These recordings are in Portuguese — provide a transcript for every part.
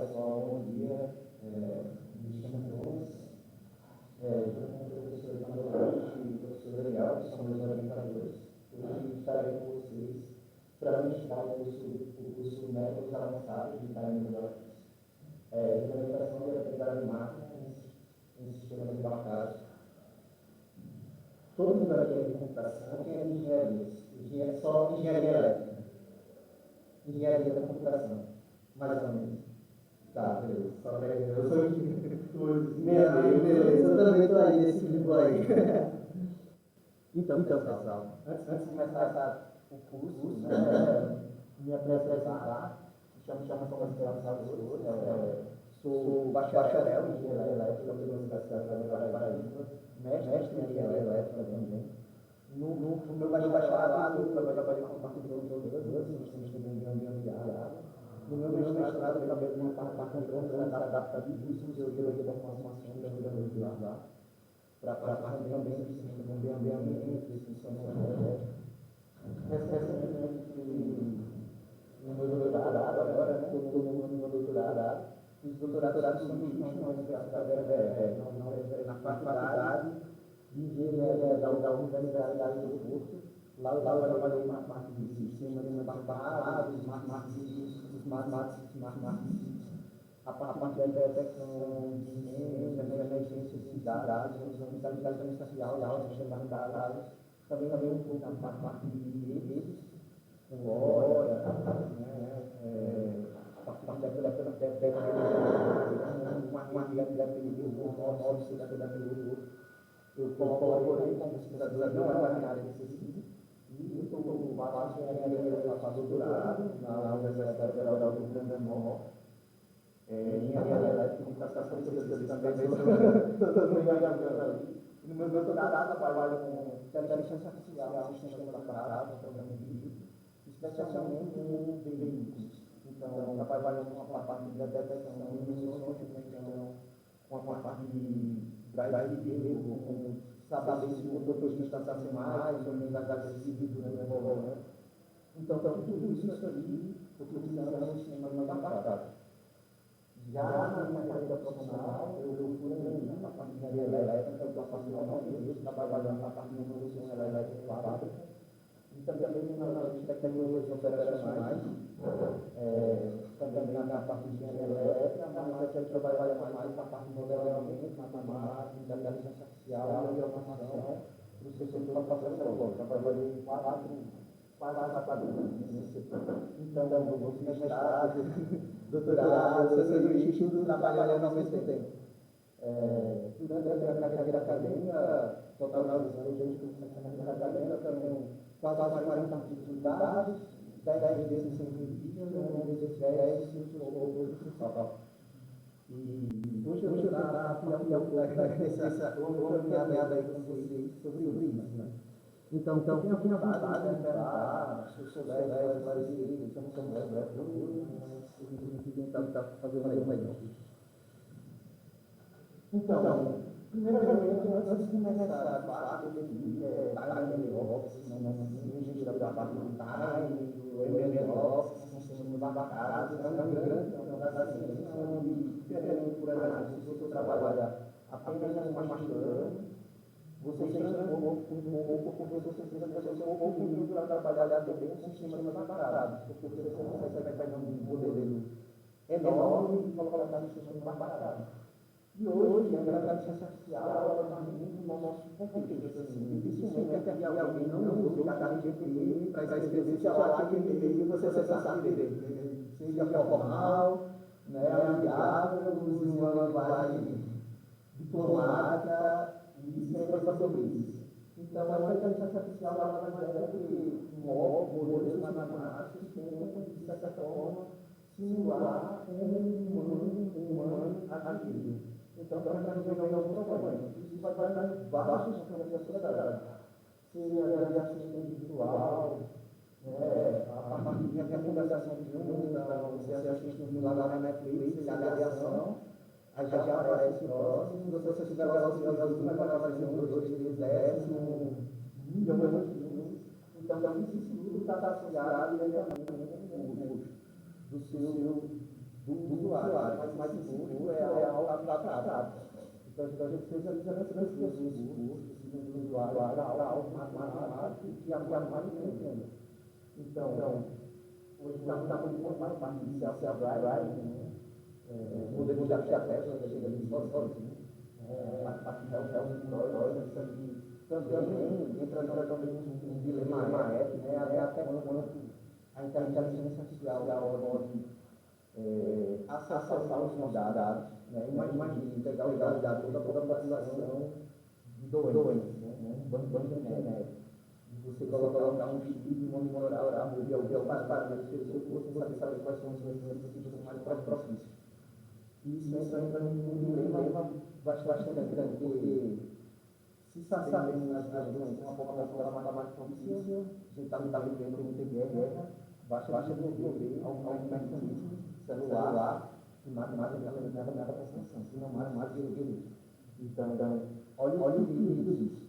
pessoal, bom dia. Me chamo Jonas. Junto com o professor Camarote e o professor Daniel, que são meus orientadores, hoje estarei com vocês para ministrar o curso Métodos Avançados de Time Development, implementação e aprendizagem de máquina em sistemas embarcados. Todo mundo aqui é de computação, quem é de engenharia? Só engenharia elétrica. Engenharia da computação, mais ou menos. Tá, beleza. Só para eu sou beleza. Eu também estou aí nesse livro aí. Então, pessoal, antes de começar o curso, me apresentar, me chamo Thomas Salvador, sou bacharel em engenharia elétrica pela Universidade Federal da Paraíba, mestre em engenharia elétrica também. No meu bacharelado, eu trabalhei com parte de produtores, sistemas de gambiarra. No meu mestrado, eu trabalhei com parte de controle da adaptabilidade, teoria da informação e da modular, para a parte também de sistemas de gambiamento, definições energéticas. Recentemente, no meu doutorado, agora, estou no meu doutorado, os doutorados são na faculdade de engenharia da Universidade do Porto. Lá eu trabalhei na parte de sistemas embarcados, smart a parte de detecção de incêndios, emergências de cidades, inteligência artificial, sistemas embarcados, também um pouco na parte de redes, com hora, a parte da tecnologia, uma rede eu colaborei com pesquisadores, não é na área de pesquisa, e estou faço doutorado na Universidade Federal do Rio Grande do Norte, em engenharia elétrica e computação, também no meu doutorado eu trabalho com inteligência artificial, sistemas embarcados, programação de vídeo, especialmente em veículos. Então, trabalho com a parte de detecção de emissões, com a parte de drive de veículo, com saber se o motorista está sem mais, ou menos agressivo durante o volante. Então, tudo isso ali, utilizando o sistema embarcado. Já na minha carreira profissional, eu fui na parte de engenharia elétrica, eu estou fazendo trabalhando na parte de manutenção elétrica e fábrica, e também na tecnologias operacionais, também na parte de engenharia elétrica, mas eu quero trabalhar mais na parte de modelamento, matemática, inteligência artificial e automação do setor farmacêutico. Trabalhei em quase 4 anos nesse setor. Então, eu vou mestrado, doutorado, tudo trabalhando ao mesmo tempo. Durante a carreira acadêmica, total de anos, desde que eu comecei a carreira acadêmica, também quase 40 artigos dados, 10 vezes sem revistas, 1 vezes 10 outros principal. E hoje eu vou dar essa caminhada aí com vocês sobre isso, né? Então, quem é vontade de perguntar, se eu souber esclarecer, estamos tentar fazer uma ideia. Então, primeiramente, antes de começar, de fato, definir Time DevOps, a gente da parte do Time, do MLOps, que são sistemas embarcados, é um grande campo da ciência, onde, diferente, por exemplo, se você trabalha apenas com machine learning, você entra um pouco, porque você precisa um pouco para trabalhar também com sistemas embarcados, porque você consegue pegar um modelo enorme e colocar no sistema embarcado. E hoje, a inteligência artificial está muito no nosso contexto. Dificilmente alguém não usou o ChatGPT para escrever seu HTML e você sabe dele. Seja formal, amigável, use uma linguagem diplomática e escreva sobre isso. Então, a inteligência artificial ela vai fazer que modelos matemáticos tentam, de certa forma, simular um humano ativo. Então, para resolver alguns problemas, isso vai dar vários campos da sociedade. Seja de assistente individual, a partir de recomendação de você assiste lá na Netflix, e a aviação, aí já aparece o próximo, se você estiver lá vai aparecer 1, 2, 3, 10, 1 milhão de filmes. Então, isso tudo está associado diretamente com o custo do usuário. mais seguro é algo abstrato. Então, a gente precisa transferir esse usuário para algo matemático que a máquina entenda. Então, hoje está muito mais parte de self-driving, modelo de acesso, chega ali sozinho, a parte de self-driving, também entra também um dilema ético, até quando a inteligência artificial pode acessar os dados, imagine pegar os dados da toda a população de doentes, um banco genético. Você colocar um chip e monitorar alguns parâmetros que você sabe quais são os necessitas mais propícios. Isso entra num dilema bastante grande, porque se sabemos as doenças, uma população mais propícia, a gente está vivendo muita guerra, basta desenvolver algum mecanismo celular que mata a população, se não mata o. Então, olha o que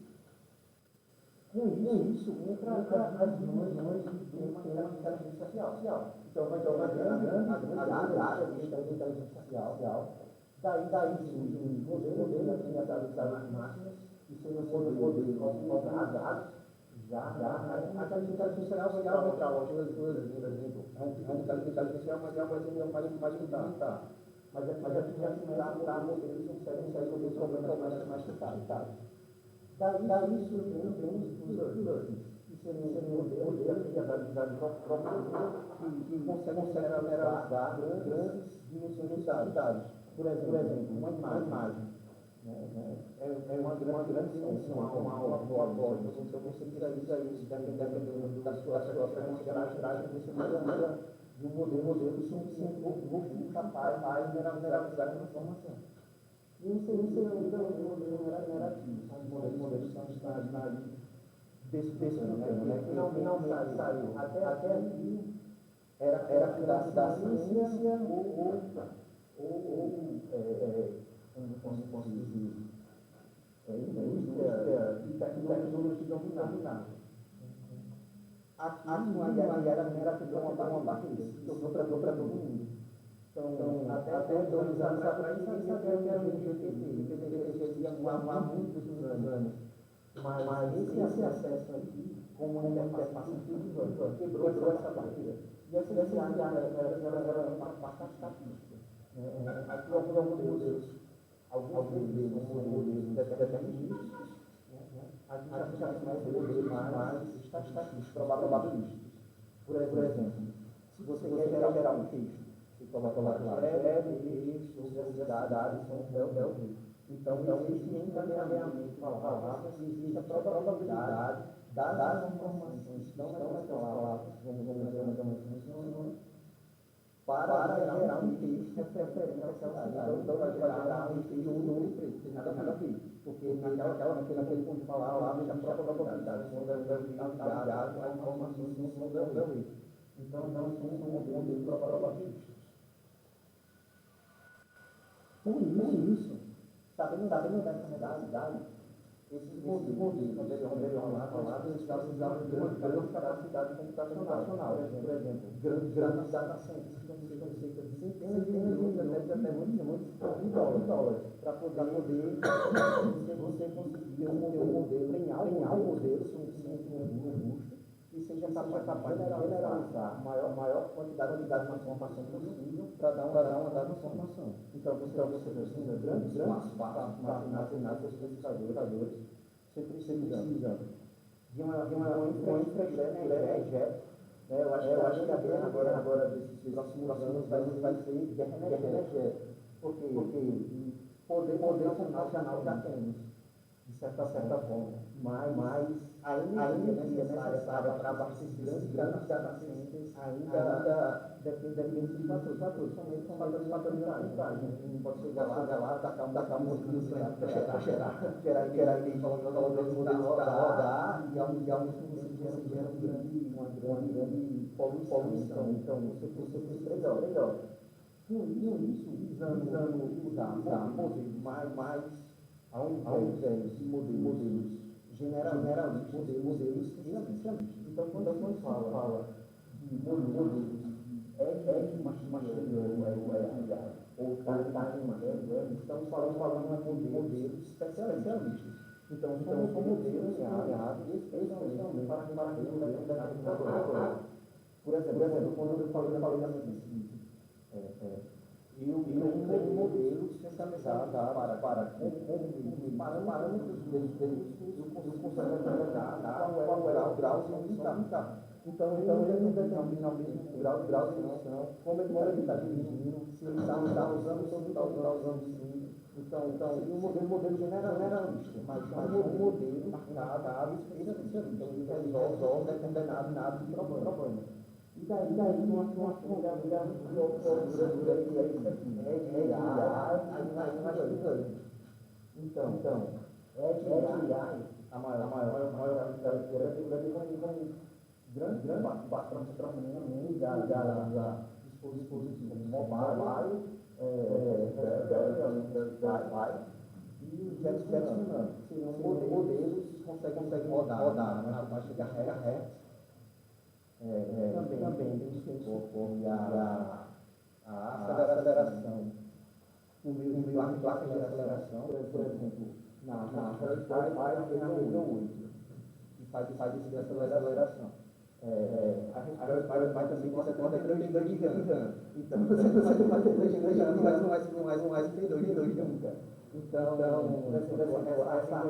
com isso, entra as dimensões do tema de inteligência artificial. Então, vai ter uma grande área de inteligência artificial. Daí surge um modelo de aprendizagem de máquinas, que seriam modelos organizados. A inteligência artificial vai entrar, por exemplo, a inteligência artificial mais limitada. Mas a gente já tem modelos que conseguem resolver problemas mais complicados. Daí surgiram os learning, que seriam modelos de aprendizagem profunda que conseguem generalizar grandes dimensões de dados. Por exemplo, uma imagem. É uma grande dimensão, uma voz. Então você visualiza isso, dependendo da sua frequência de atrás, você precisa de um modelo suficiente capaz de generalizar uma informação. E isso é um modelo generativo, são os modelos que estão ali despertando, finalmente saiu. Até aqui era da ciência como posso dizer, indústria e tecnologia dominada. Aqui a era uma parte disso, sobrou para todo mundo. Então, até 2 anos atrás, ninguém sabia o que era o GPT. O GPT existia há muitos anos. Mas esse acesso aqui, como uma interface intuitiva, quebrou essa barreira. E essa era uma parte estatística. Aqui alguns modelos são modelos determinísticos. Aqui já tem modelos mais estatísticos, probabilísticos. Por exemplo, se você quer gerar um texto, você coloca lá, dados são então existe um encaminhamento palavras, existe a probabilidade das informações que estão naquelas palavras, para gerar um texto referente àquela cidade. Então vai gerar um texto único e preto, tem nada a ver, porque naquele ponto de palavra já a probabilidade, são ligadas a informações que não são da lei. Então, isso é um modelo probabilístico. Com isso, sabendo dessa realidade, esses modelos, quando eles vão lá, eles precisavam de uma grande capacidade computacional. Por exemplo, grandes data centers, que são cerca de centenas de milhões, até muitos dólares, para poder você conseguir ter um modelo, treinar um modelo suficientemente robusto, que seja capaz de generalizar a maior quantidade de informação possível para dar uma dada informação. Então, você precisa de grandes espaços matemáticos, pesquisadores, você precisa de uma infraestrutura energética. Eu acho que a guerra agora desses próximos anos vai ser guerra energética. Porque poder nacional já temos, de certa forma, mas a energia necessária para abastecer grandes data centers ainda depende de fatores, somente os fatores ambientais. Não pode chegar lá, tacar um monte para gerar energia, colocar o modelo rodar e ao mesmo tempo você gera uma grande poluição. Então, você precisa melhor. Com isso, visando usar modelos mais ao invés de modelos generalistas, modelos especialistas. Então, quando fala de modelos de machine learning, ou estamos falando de modelos especialistas. Então são modelos criados especialmente para ter uma determinada categoria. Por exemplo, quando eu falei da pesquisa, eu tenho um modelo especializado para com parâmetros eu consigo determinar qual é o grau de emissão. Então, eu determino o grau de emissão, como ele está dirigindo, se ele está usando, se ele está usando sim. Então, seria um modelo generalista, mas um modelo marcado especialista. Então, ele resolve determinado problema. E daí uma então, a maior grande bastante da dispositivo mobile, e os jets funcionando. Seriam modelos que conseguem rodar na faixa de Hz. Também tem a aceleração, o meio de placa de aceleração, por exemplo, na Raspberry tem a 8, que faz esse de aceleração. A Raspberry Pi também tem 72 GB de RAM. Então, você não vai ter 2 GB de RAM, mas tem 2 GB de RAM. Então, essa a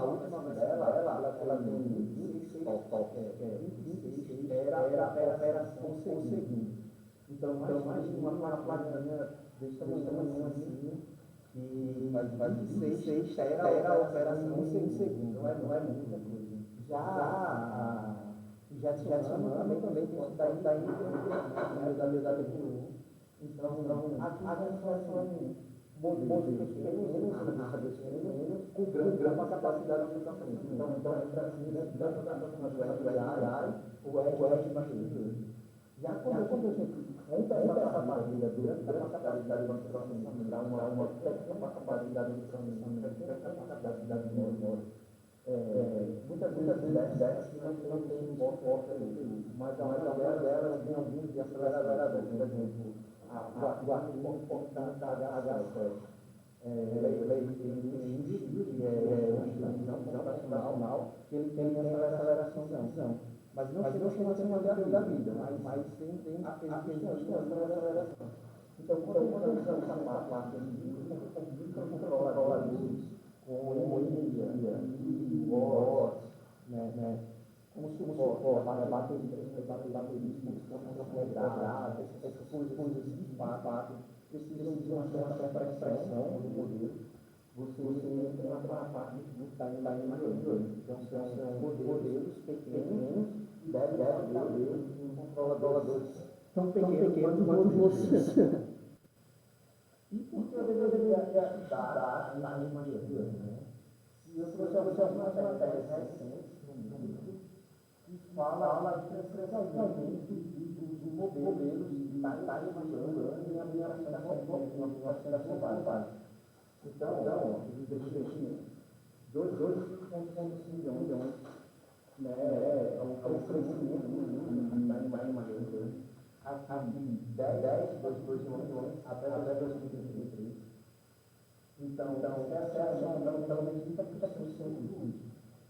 última dela, ela tem 26 toques, 26 operação por segundo. Então, imagina uma plaquinha desse tamanho assim, e vai 26 operação por segundo. Não é muita coisa. Já Jetson também tem isso daí da W1. Então, aqui são modelos pequenos, com grande capacidade de processamento. Então, entra assim, tanto o AI, o Edge Machine Learning. Já quando a gente entra essa barreira do grande capacidade de processamento, dá uma pequena capacidade de processamento, pequena capacidade de memória. Muitas dessas não tem um bom foco, mas delas tem alguns de aceleradores, por exemplo, o arquivo importante da H7. Que é uma instrução computacional, que ele tem essa aceleração. Mas não chama de modelo da vida, mas tem a aceleração. Então, quando a gente usa essa máquina de controladores, com energia, watts, como suporte para baterias, essas coisas de fato precisam de uma certa pressão no modelo. Você tem uma parte que está imaginando. Então, são modelos pequenos e devem haver controladores tão pequenos quanto vocês. E por que eu deveria dar na imaginação? Se você observar uma matéria recente no mundo, que fala precisamente dos modelos da imaginação e a minha aplicação global. Então, existem 2,5 milhões, é um crescimento da imaginação. De 10 milhões até 2033. Então, essa é a ação pelo menos 30% do uso.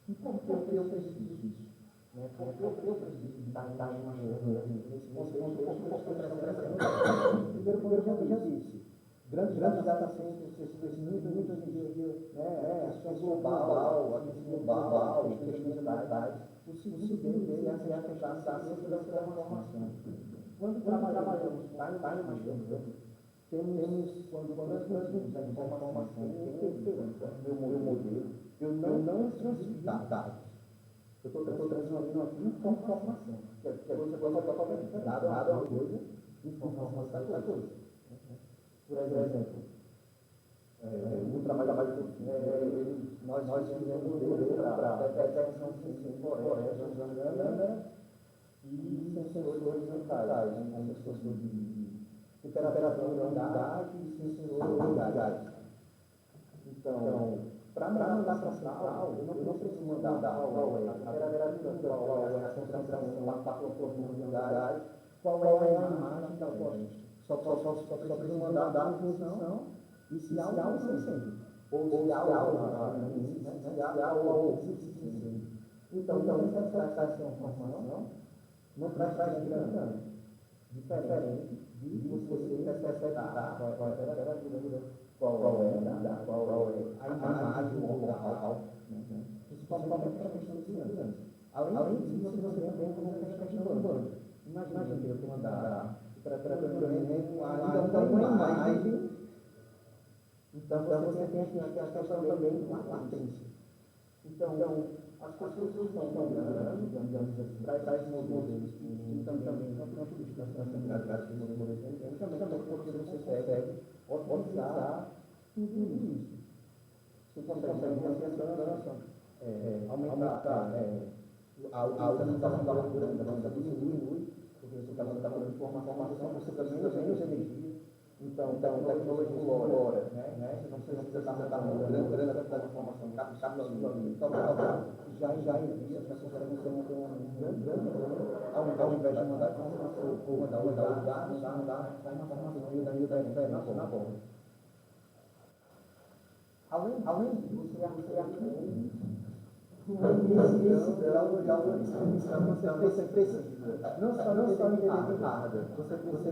E por que eu preciso disso? Por que eu preciso estar imaginando nesse contexto? Primeiro, já disse, grandes data centers, esse crescimento muito hoje em dia, aquecimento global, questões ambientais. O segundo dele é a questão da segurança da informação. Quando trabalhamos para imaginando, temos, quando nós temos a informação, tem meu modelo, eu não transfiro dados. Eu estou transferindo aqui informação. Que é coisa totalmente dado a uma coisa, informação está coisa. Por exemplo, no trabalho nós fizemos um modelo para detecção de florestas usando câmera e sensores ambientais, sensores de temperatura, umidade e sensores de gás. Então, para mandar para a central, eu não preciso mandar qual é a temperatura, qual é a concentração, a parte profunda do gás, qual é a imagem da floresta. Só preciso mandar a posição Inicial não sempre. Ou inicial ou subsídio. Então, essa transformação não traz grana diferente de você perceptar qual é a imagem, o local, principalmente para a questão de segurança. Além disso, você também tem a questão do banco. Imagina que eu tenho andar para ainda uma imagem. Então você tem aqui a questão também da latência. Então, as pessoas que estão grandes, digamos assim, para esses modelos que também não são utilizados de modelos, também porque você consegue otimizar tudo isso. Você consegue ter essa aumentar a utilização da banda diminui, porque você está mandando informação, você também usa menos energia. Então, tecnologia explora, né? Você não precisa estar mandando grande quantidade de informação, capsulando, já envia, as pessoas conseguem ter um grande ao invés de mandar informação, ou mandar dados, sai uma informação e daí diferente na borda. Além disso, você aprende esse grau de algoritmo. Então, você precisa não só entender de hardware, você precisa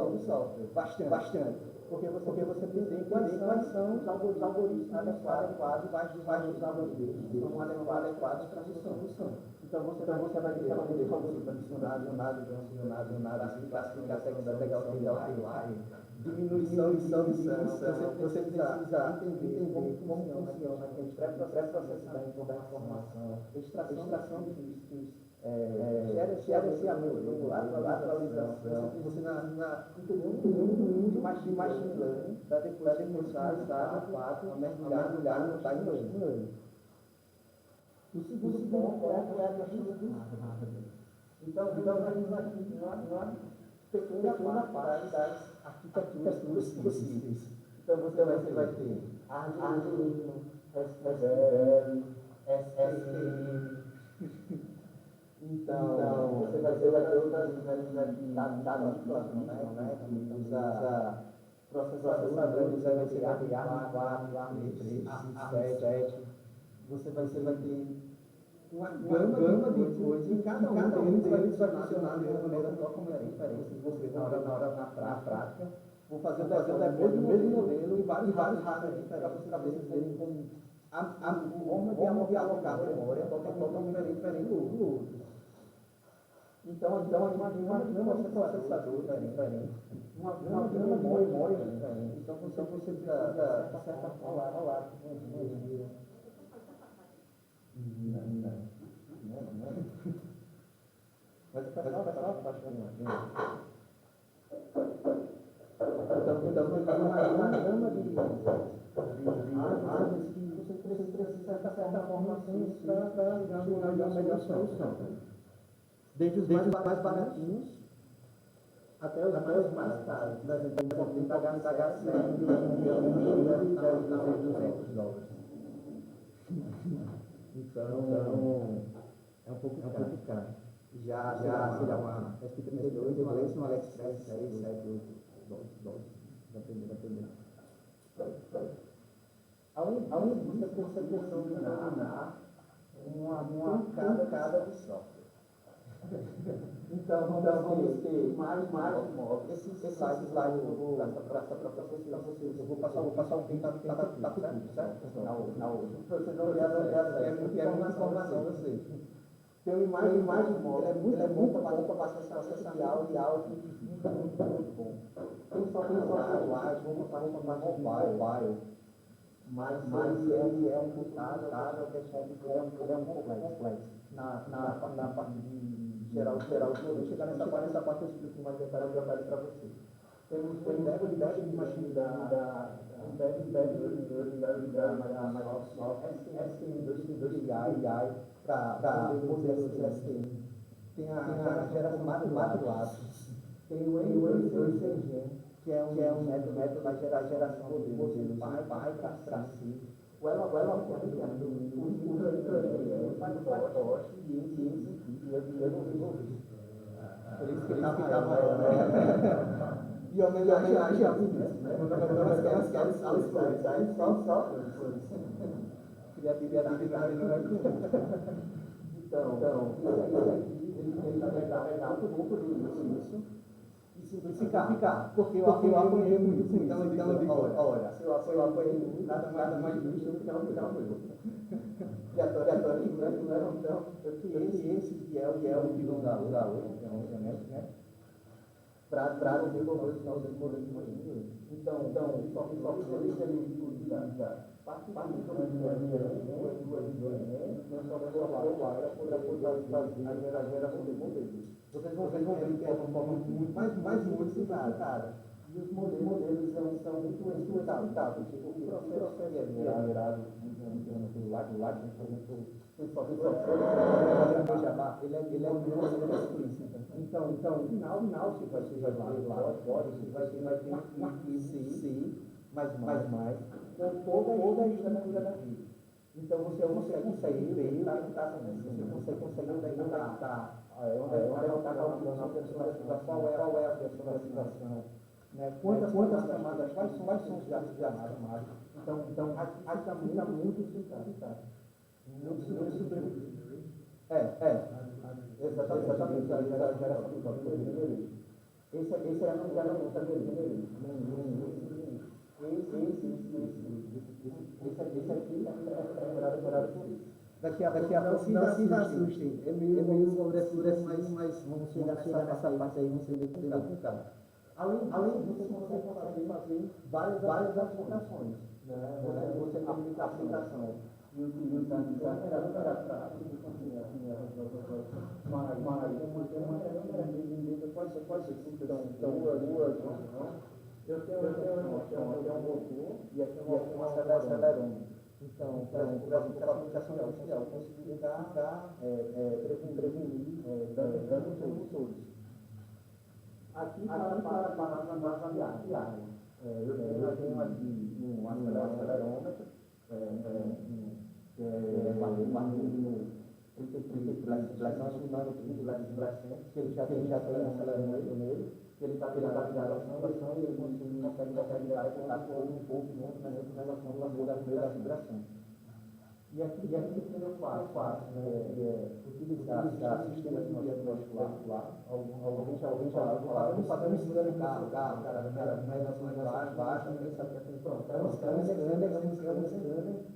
de software, bastante. Porque você precisa entender quais são os algoritmos adequados, quais os algoritmos são adequados para a sua solução. Então, você vai ter algoritmo adicionado, classificar, pegar o lá, diminuição, você precisa entender como funciona aquele pré-processo da informação, extração dos gerenciamento, lateralização, você entender de machine learning para depois começar a mergulhar no time learning. O segundo ponto é a questão do hardware. Então, vamos aqui uma pequena parte das arquiteturas possíveis. Então, você vai ter Arduino, Raspberry, STM. Então, você vai ter outras da Nikola, né? Que usa processadores ARM4, 7. Você vai ter uma gama de coisas, e cada um deles vai funcionar de uma maneira totalmente diferente. Você na prática, vou fazer o mesmo modelo e vários hardware diferentes para vocês verem como a forma de alocar a memória é totalmente diferente do outro. Então uma gama de processadores diferente, uma gama de memória diferente. Então você precisa, de certa forma, falar mas o pessoal está achando então tem uma gama de áreas que você precisa, de certa forma, para chegar numa melhor solução. Desde os mais baratinhos até os mais caros. Por exemplo, tem que pagar 100 e $200. Então, é um pouco caro. Já seria uma SP32, uma Alex, uma AliExpress, 6, 7, 8 dólares. Dependendo. Além disso, você precisa dominar uma camada de software. Então vamos ter mais móveis. Esses slides eu vou passar para vocês. Eu vou passar um tempo, tá tudo, certo? Na outra. Vocês vão ver muita informação a vocês. Tem uma imagem móvel, é muito bom para acesso de áudio muito bom. Tem só lá, vamos para mobile. Mas ele é um computador, a questão de que ele é um complexo. Na parte de geral, vou chegar nessa parte eu explico mais detalhes para vocês. Temos o embedded de machine da Microsoft, STM2 para modelos STM. Tem a geração matemática, tem o N2 que é um método da geração de modelos pai para si. O ela e eu não resolvi. Por isso que ele ficava E homenagem a Vinícius, né? Nós queremos as flores, aí só criatividade não é comum. Então, isso aqui, ele vai pegar um pouco disso e simplificar. Porque eu apanhei muito com isso. Então eu digo, olha, se eu apanhei muito, nada mais justo do que um criatório de grande, então, esse que é o vilão da hoje, obviamente, né? Para desenvolver os nossos modelos de magia. Então, só que ele utiliza parte do Enem, não só vai falar para poder fazer a geração de modelos. Vocês vão ver que é uma forma muito simplificada. E os modelos são muito explicados. O processo é gerado pelo lado, ele é muito explícito. Então, no final, se vai ser lá, vai ter um arquivo C, mais, com toda a estrutura da vida. Então, você consegue ver você consegue onde está calculando a personalização, qual é a personalização, né? Quantas camadas, quais são os dados chamados. Então, aqui está muito simplificado. Muito simplificado. Exatamente, a geração de dados. Esse não está dele. Esse aqui é gerado por isso. Daqui a pouco não se assustem. É meio escurecido, mas vamos chegar nessa parte aí, vamos ver com calma. Além disso, você consegue fazer várias aplicações. Você tem a aplicação e utilizar eu tenho um motor e aqui um acelerômetro. Então, para aplicação industrial, eu consigo prevenir danos motores. Aqui para avaliar. Eu tenho aqui um acelerômetro, que ele já tem um acelerômetro nele, que ele está ligado à fundação e ele consegue ligar um pouco em relação à vibração. E aqui o que eu faço, utilizar sistemas de molecular, alguém já fazendo escândalo em carro, mais baixo, ninguém sabe o que é pronto. É um scanner,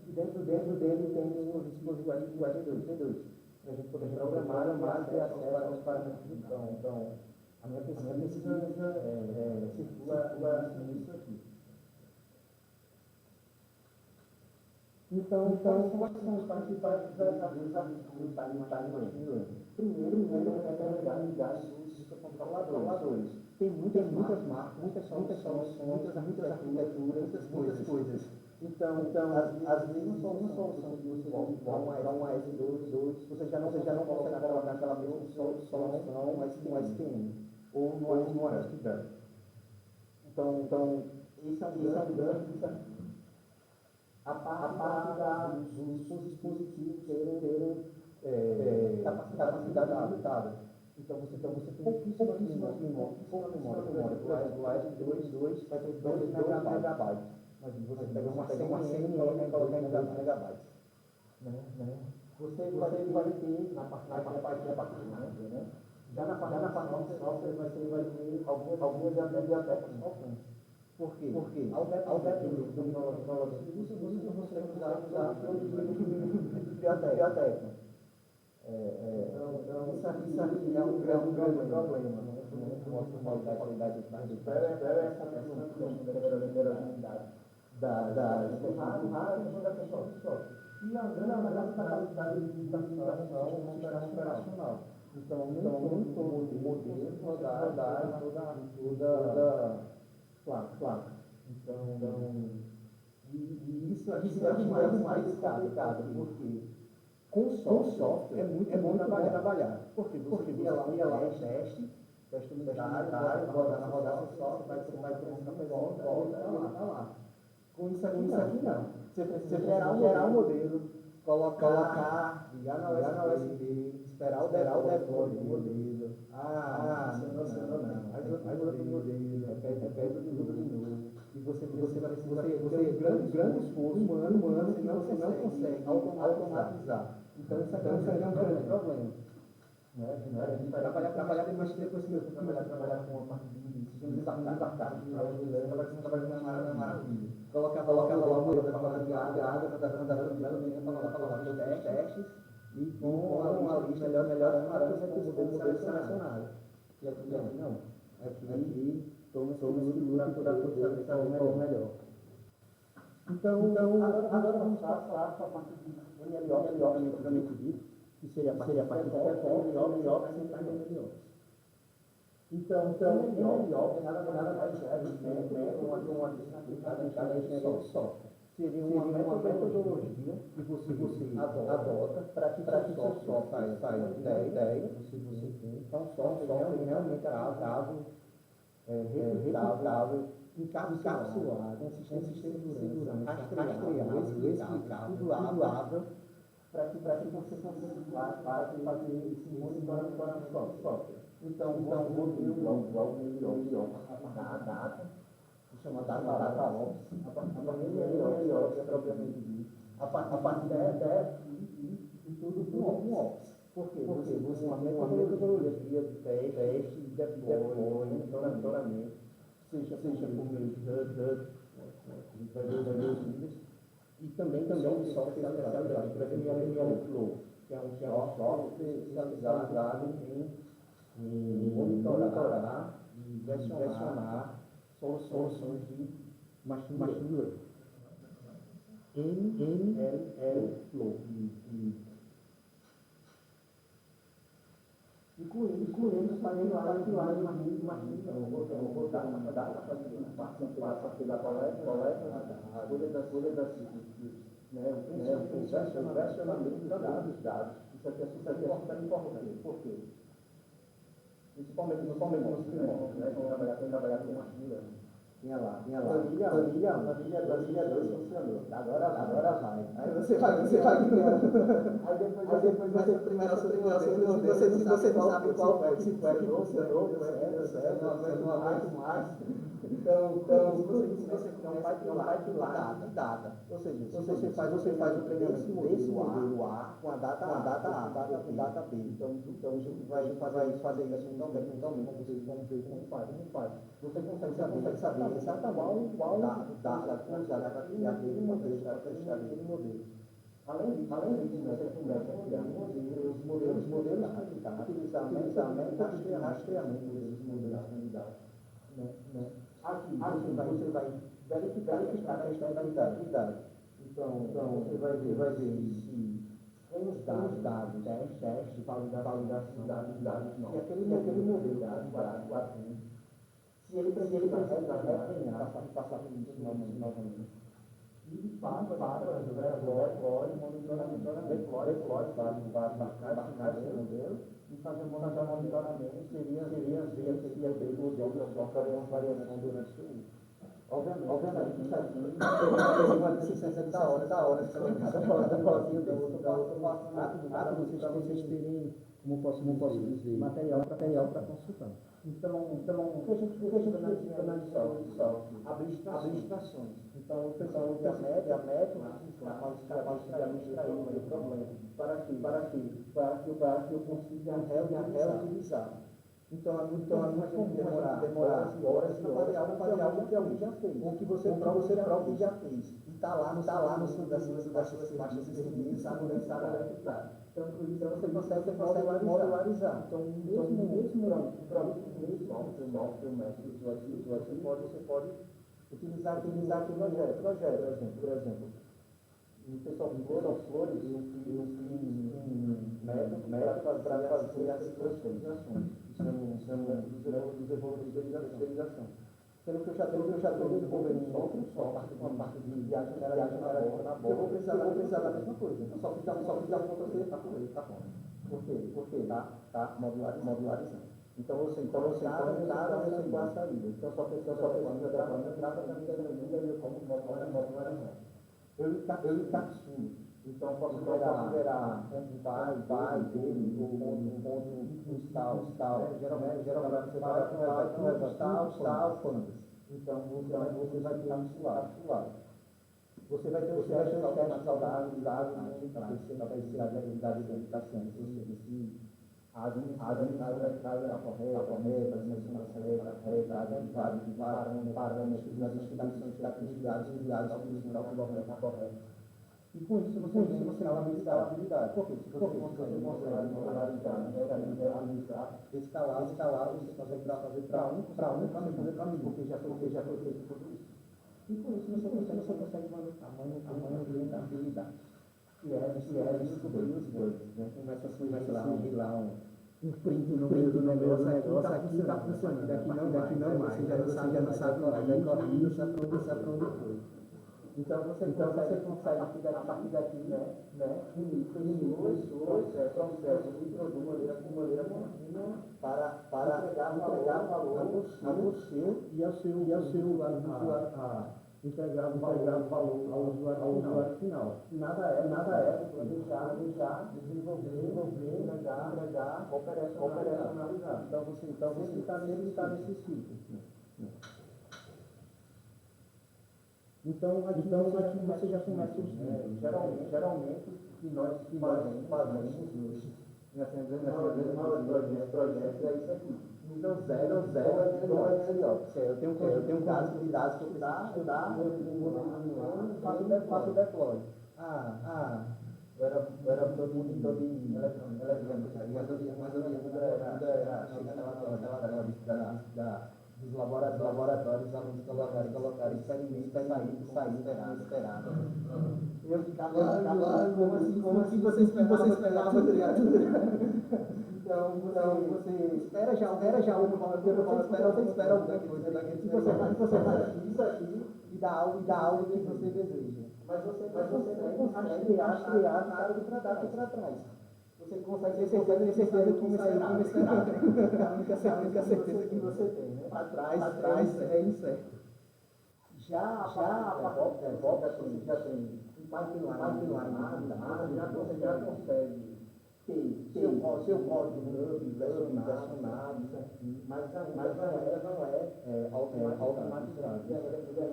e dentro dele tem um dispositivo T2, para a gente poder programar e ter acesso aos parâmetros. Então, a minha pesquisa circula nisso aqui. Então, quais são os principais desafios do time machine learning? Primeiro, é ligar os controladores. Tem muitas marcas, muitas soluções, muitas arquiteturas, muitas coisas. Então as mesmas soluções que você dá um AS2, você já não consegue colocar aquela mesma solução no SPM ou no ASP. Então, esse é um grande desafio. A parte dos dispositivos terem capacidade limitada. Então você tem pouquíssimas memórias. O AS2 vai ter 2 megabytes. Mas você pega uma CNN e coloca em megabytes. Você vai ter na parte de abaixo, né? Já na parte de software você vai ter algumas bibliotecas faltantes. Por quê? Porque ao depender do tecnologia, você não consegue usar todos os bibliotecas. Então, isso aqui é um grande problema. Mostra a qualidade do site. Espera essa da pessoa. E a grande capacidade de implementação no sistema operacional. Então, nem todo modelo rodar toda placa. Então, isso é mais complicado, porque com software é muito bom trabalhar. Porque você ia lá um teste unitário, rodar seu software, vai ter um cafezinho, volta lá. Com isso aqui não. Você precisa gerar um modelo, colocar, ligar na USB, esperar o deploy do modelo. Funcionou não. Aí outro modelo, repete de novo. E você grande esforço humano, você não consegue automatizar. Então, isso aqui é um grande problema. Trabalhar depois trabalhar com uma parte de sistemas embarcados, trabalhando na maravilha. Colocava lá o modelo da água, falava os testes, e com a lista melhores parâmetros com o modelo selecionado. E aqui não. Aqui toma esse luto para poder saber qual é melhor. Então agora vamos passar para a parte de MLOps, propriamente dito, que seria a parte de MLOps sem estar em MLOps. Então MLOps nada mais é uma aplicada em software. Seria uma metodologia que você adota para que seu software saia da ideia que você tem. Então, software realmente replicável, encapsulado, com sistema de segurança, rastreável, explicável, tudo para que você consiga fazer esse monitoramento do software. Então, vou a data, chama data ops, a partir de ops, propriamente dito. A partir e tudo com ops. Por quê? Porque você uma metodologia de teste, deploy, monitoramento, seja por meio de HUD, vai ver os vídeos, e também software especializado, por exemplo, o Flow, que é um software especializado em monitorar e versionar soluções de machine learning. ML Flow. Incluindo fazendo a imagem. Eu vou dar para fazer da coleta, a folha das o versionamento dos dados. Isso aqui é super importante. Por quê? Principalmente nos primórdios, né? Trabalhar com machine learning. Tinha lá. Planilha 2 funcionou. Agora vai. Aí você vai ganhando. Aí depois você primeiro se você não sabe qual é, se foi funcionou, não aguento mais. Então, você cria um pipeline de data. Ou seja, você faz o treinamento desse modelo A com a data B. Então a gente vai fazer isso também, como vocês vão ver como faz. Você consegue saber exatamente qual data para criar aquele modelo, para testar aquele modelo. Além disso, você começa a criar modelos candidatos, utilizar rastreamento desses modelos candidatos. Aqui você vai verificar a questão da idade. Então você vai ver se com os dados, testes de validação dos dados, se aquele modelo se ele precisa retreinar, passar por isso novamente. E para deploy, monitoramento, embarcar esse modelo e fazer monitoramento seria ver se aquele modelo sofre uma variação durante o uso. Obviamente, isso aqui é uma licença da hora, nada, vocês terem, como posso dizer, material para consultar. Então, o que a gente fica analisando de software? Abstrações. Então, o pessoal usa métodos capazes de abstrair o problema. Para que eu consiga reutilizar. Então não é como demorar horas para fazer algo que alguém já fez. Ou que você próprio já fez. E está lá no seu das faixas escritas, sabe onde está. Então você consegue modularizar. Então mesmo software, método, você pode utilizar aquele projeto. Por exemplo, no pessoal Flores, eu fiz método para fazer as transformações. São dos evoluidores da especialização. Sendo que eu já estou desenvolvendo uma parte de viagem na bola, eu vou precisar da mesma coisa. Eu só fiz a foto tá bom. Por quê? Porque está modularizando. Então você você igual a saída. Então só precisa da entrada da minha como modularizar. Eu encapsulo Então, considerar um pai dele, ou um ponto tal. Geralmente você vai buscar alfandas. Então, você vai ter capsulado. Você vai ter os testes saudáveis para a habilidade de educação. Se a administração está correta, parâmetros das instituições que estão corretos. E com isso você tem escalabilidade. Por quê? Se você consegue escalar, você consegue fazer para um, fazer para mim, porque já foi feito tudo isso. E com isso você consegue manter a habilidade. Que é descobrir os bugs, né? Começa a surgir lá um print no meio do negócio aqui está funcionando, daqui não mais, você já não sabe corrigir, não sabe para onde foi. Então você consegue a partir daqui, né, unir processos e produtos de maneira contínua para entregar valor a você e ao seu usuário, entregar valor ao usuário final. Nada é deixar desenvolver, entregar, operacionalizar. Então você está nesse ciclo. Então aqui você já começa os níveis. Geralmente que nós fazemos nos projetos é isso aqui. Nível 0 é melhor. Eu tenho um caso de dados que eu faço o deploy. Eu era todo em eletrônica, mas eu era dos laboratórios, os alunos colocarem experimentos, sair, esperar. Eu ficava, como assim você esperava, Então, você espera já você espera alguma coisa daquele, você faz isso aqui e dá algo que você deseja. Mas você não consegue rastrear nada do para trás. Você consegue ter certeza que como esperado. A única certeza que você tem, né? Para trás é incerto. Já a DevOps você já tem um pipeline, você já consegue ter seu código versionado, mas ainda não é automatizado. De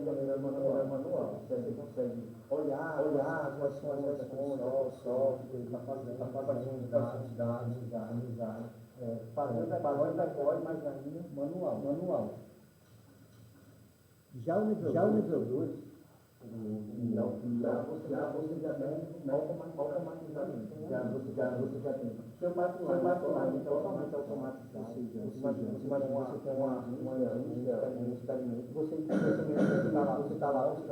maneira manual. Você consegue olhar quais são as versões, o software, está fazendo dados, fazendo deploy, mas ainda manual. Já o nível 2, você já tem automatizamento. Você já tem seu pipeline totalmente automatizado. Você imagina, você tem um experimento, você está lá os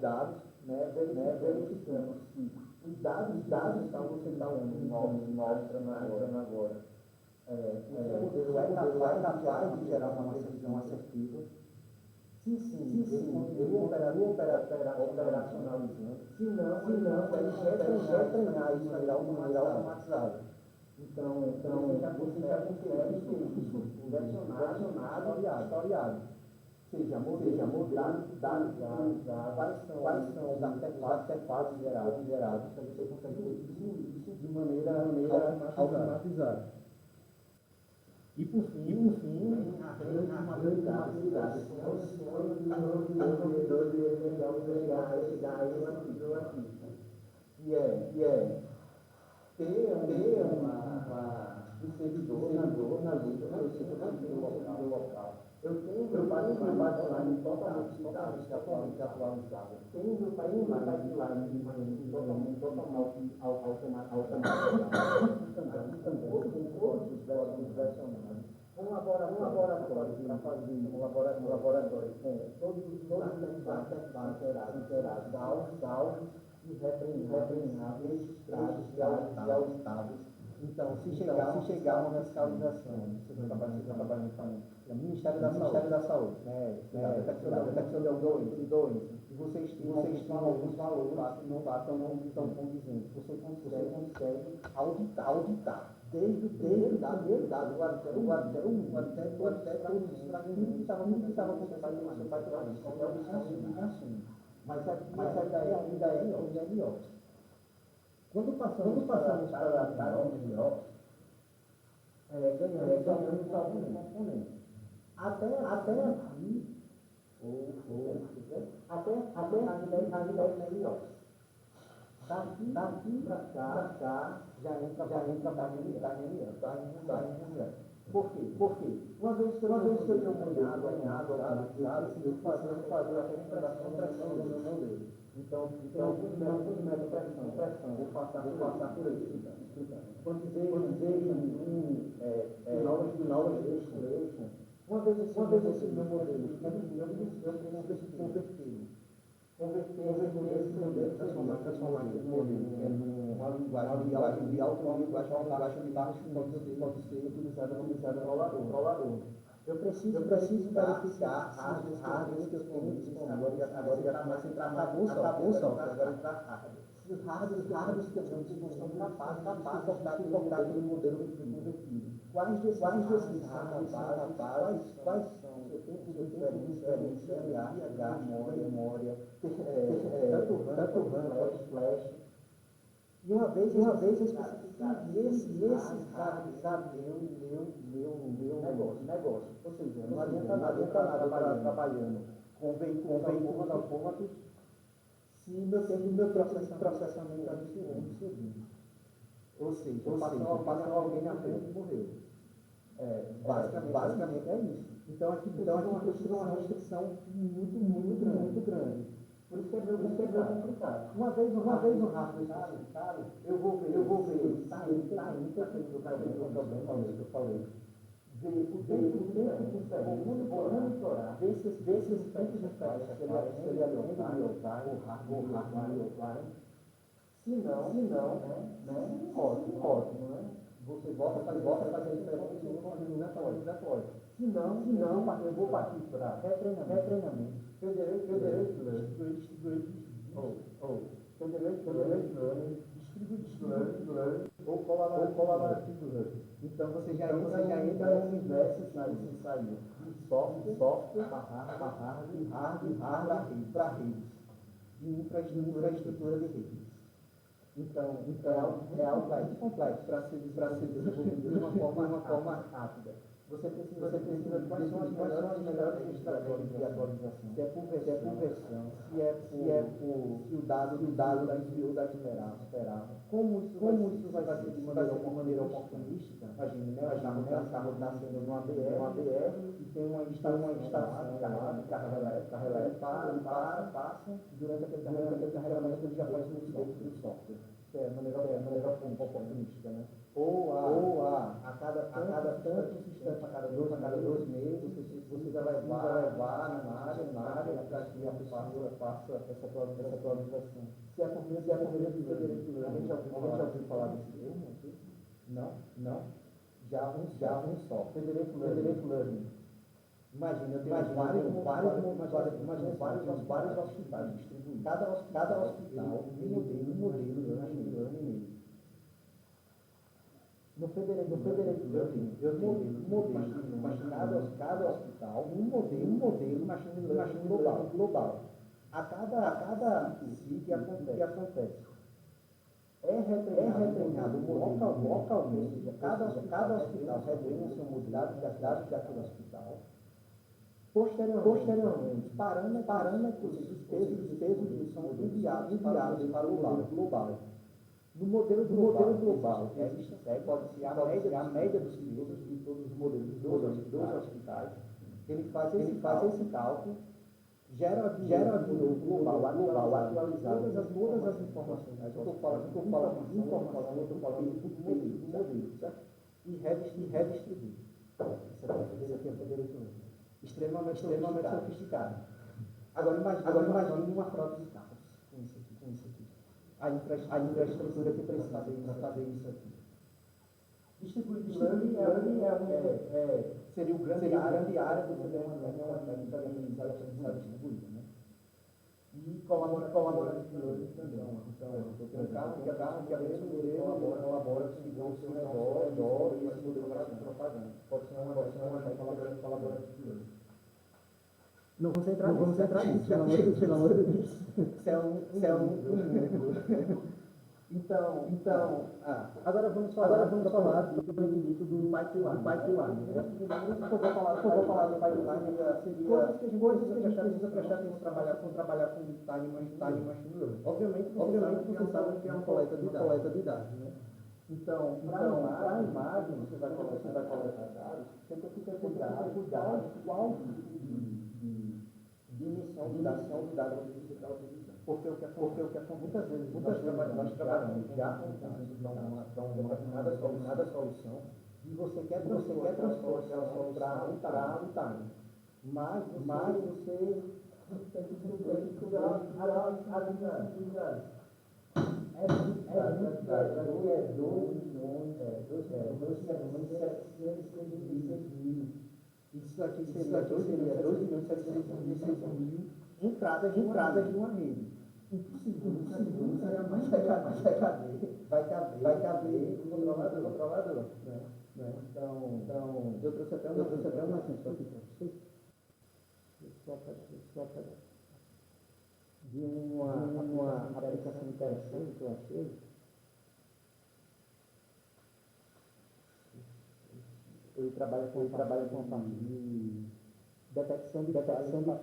dados, né, verificando se os dados que você está entrando agora. O modelo é capaz de gerar uma decisão assertiva. Sim, eu operacionalizando. Se não, ele retreinar isso de maneira automatizada. Então você já consegue isso versionado, historiado. Seja modelado, quais são os artefatos gerados, você consegue ter isso de maneira automatizada. E por fim, a habilidade, que é ter um servidor na luta, no local. Eu tenho meu pipeline totalmente atualizado. Tenho meu pipeline totalmente automatizado. Com todos os versionados. Um laboratório para fazer um laboratório com todos os artefatos salvos e repreendar, registrados e auditados. Então, se chegar uma fiscalização, você está trabalhando com o Ministério da Saúde, da detecção de doenças, e você estima alguns valores que não estão condizentes, você consegue auditar desde o primeiro dado até todos os fragmentos, tudo que estava acontecendo no seu pipeline. Isso é um assunto. Mas a ideia ainda é melhor. Quando passamos para a tarefa de Ops, ganhamos alguns componentes. Até aqui, até a ideia de Ops. Daqui para cá, já entra da reunião. Por quê? Uma vez que eu tenho ganhado, eu preciso fazer a recuperação do meu modelo. Então, alguns métodos de pressão, vou passar por aí explicando. Quando dizer em aulas de exploration, uma vez esse meu modelo, eu preciso converter esse modelo, transformar esse modelo uma linguagem de alto nível, uma linguagem de baixo nível, pode ser utilizada no controlador. Eu preciso verificar se os hardwares que eu tenho disponíveis, agora já começa a entrar acabou o software, agora entra hardware. Se os hardwares que eu tenho disponíveis são capazes de suportar aquele modelo convertido. Quais desses hardwares são capazes, quais são o tempo de diferença, IH, memória, tanto RAM, flash. E uma vez eu especificar esses hardwares, meu negócio. Ou seja, não adianta nada trabalhando com veículos autômatos se meu tempo de processamento está no segundo. Ou seja, passou alguém na frente e morreu. Basicamente é isso. Então aqui precisa uma restrição muito grande. Por isso que é meio complicado. Uma vez no rápido especificado, eu vou ver se está indo o problema que eu falei. Ver o tempo vou monitorar, ver se esses tempos de faixa, se ele é real-time, ou hardware. Se não, pode, não é? Você volta a fazer experiência e volta a fazer. Se não, eu vou partir para retreinamento. Federated Learning, Distributed Learning ou Collaborative Learning. Então você já entra no universo que saiu de software hardware para redes, de infraestrutura de redes. Então é algo mais complexo para ser desenvolvido de uma forma rápida. Você precisa de quais são as melhores estratégias de atualização. Se é por versão, se o dado desviou da esperava. Como isso vai ser de maneira oportunística? Imagine, o carro está sendo numa BR e tem uma estação de carro elétrico, passa, durante aquele carregamento ele já faz um update do software. Isso é a maneira oportunística, né? Ou a cada tantos instantes, a cada 2 meses, você vai levar na área para que a pessoa faça essa atualização. Se é por meio de Federated Learning, a gente já ouviu falar desse termo aqui? Não? Já um só. Federated Learning. Imagina, eu tenho vários hospitais distribuídos. Cada hospital tem um modelo de machine learning. No Federated Learning, eu tenho um modelo, cada hospital, um modelo de machine learning global. A cada sítio que acontece. É retreinado localmente, ou seja, cada hospital retreina seu modelo, dados daquele hospital. Posteriormente, parâmetros dos pesos são enviados para o lado global. No modelo global, pode ser a média dos pesos de todos os modelos dos hospitais. Ele faz esse cálculo, gera de novo global atualizado todas as informações. Eu estou falando de informação, eu estou falando do modelo, certo? E redistribui. Isso aqui é poder extremamente sofisticado. Agora imagine uma frota de carros com isso aqui. A infraestrutura que precisa fazer isso aqui. Distributed Learning seria o grande área do problema técnica distribuída, né? E Collaborative Learning também. Então, eu tenho um carro que além do modelo colabora com o seu redor e esse modelo vai ser propaganda. Pode ser uma Collaborative Learning. Não vamos entrar nisso, pelo amor de Deus. Isso é um mundo. Agora vamos falar do limite do pipeline. Se eu vou falar do pipeline, seria coisas que a gente precisa prestar atenção trabalhar com time machine learning. Obviamente, você sabe que é uma coleta de dados, né? Então, para a imagem, você vai coletar dados, sempre fica cuidado qual de emissão de dados você está utilizando. Porque o que acontece, muitas vezes nós trabalhamos já com uma determinada solução e você quer transpor aquela solução para um time. Mas você tem que cuidar as unidades. É 2.736.000. Isso aqui seria 2.736.000 entradas de uma rede. Impossível, seria mais vai caber no controlador. Né? Então, eu trouxe até um exemplo aqui para vocês. Só para de uma aplicação interessante que eu achei. Ele trabalha com a parte de detecção de papel e celular.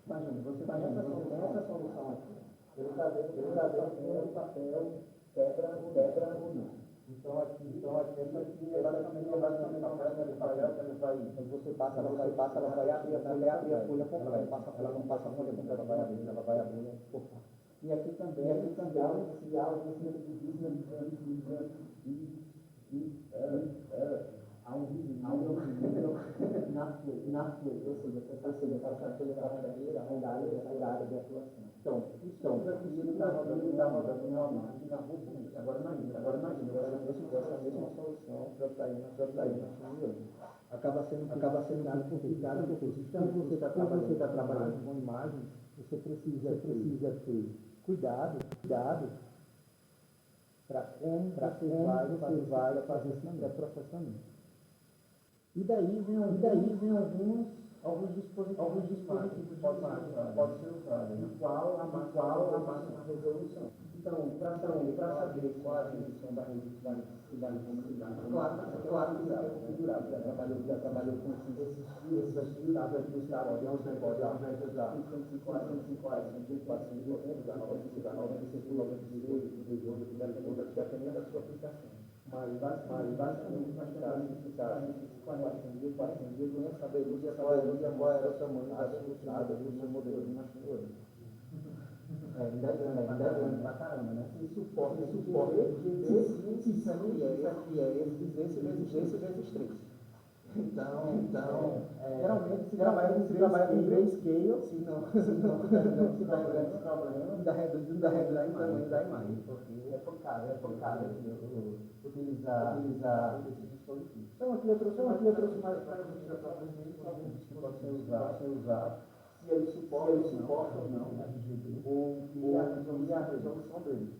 Imagina, você tem essa solução aqui. Ele está vendo o papel quebra o lixo. Então aqui é basicamente o papel que ele vai. Quando você passa, ela vai abrir a folha completa. Ela não passa a folha completa, ela vai abrir a folha. E aqui também há o há um vídeo na folha, ou seja, para acelerar a área de atuação. Então, ele está rodando normalmente na rua. Agora imagina, essa mesma solução para sair na família. Acaba sendo complicado, porque quando você está trabalhando com imagem, você precisa ter cuidado para como você vai fazer esse processamento. E daí vem alguns dispositivos de imagem pode ser usado, no qual a máxima resolução. Então, para saber qual a resolução da rede que vai configurar, claro que é configurável. Já trabalhou com esses dados aqui do estado, onde você pode usar 154, 154, dependendo da sua aplicação. Mas basicamente nós temos que ficar 400 dias, você saberia qual era o tamanho da sua estrada, do seu modelo de machine learning. Ainda grande pra caramba, né? E suporte esse vezes 3. Então, geralmente se trabalha com grayscale, se não tiver esse problema, ainda reduz o tamanho da imagem, porque é focado utilizar esses dispositivos. Então aqui eu trouxe mais para alguns que podem ser usados, se eles suportam ou não, e a resolução deles.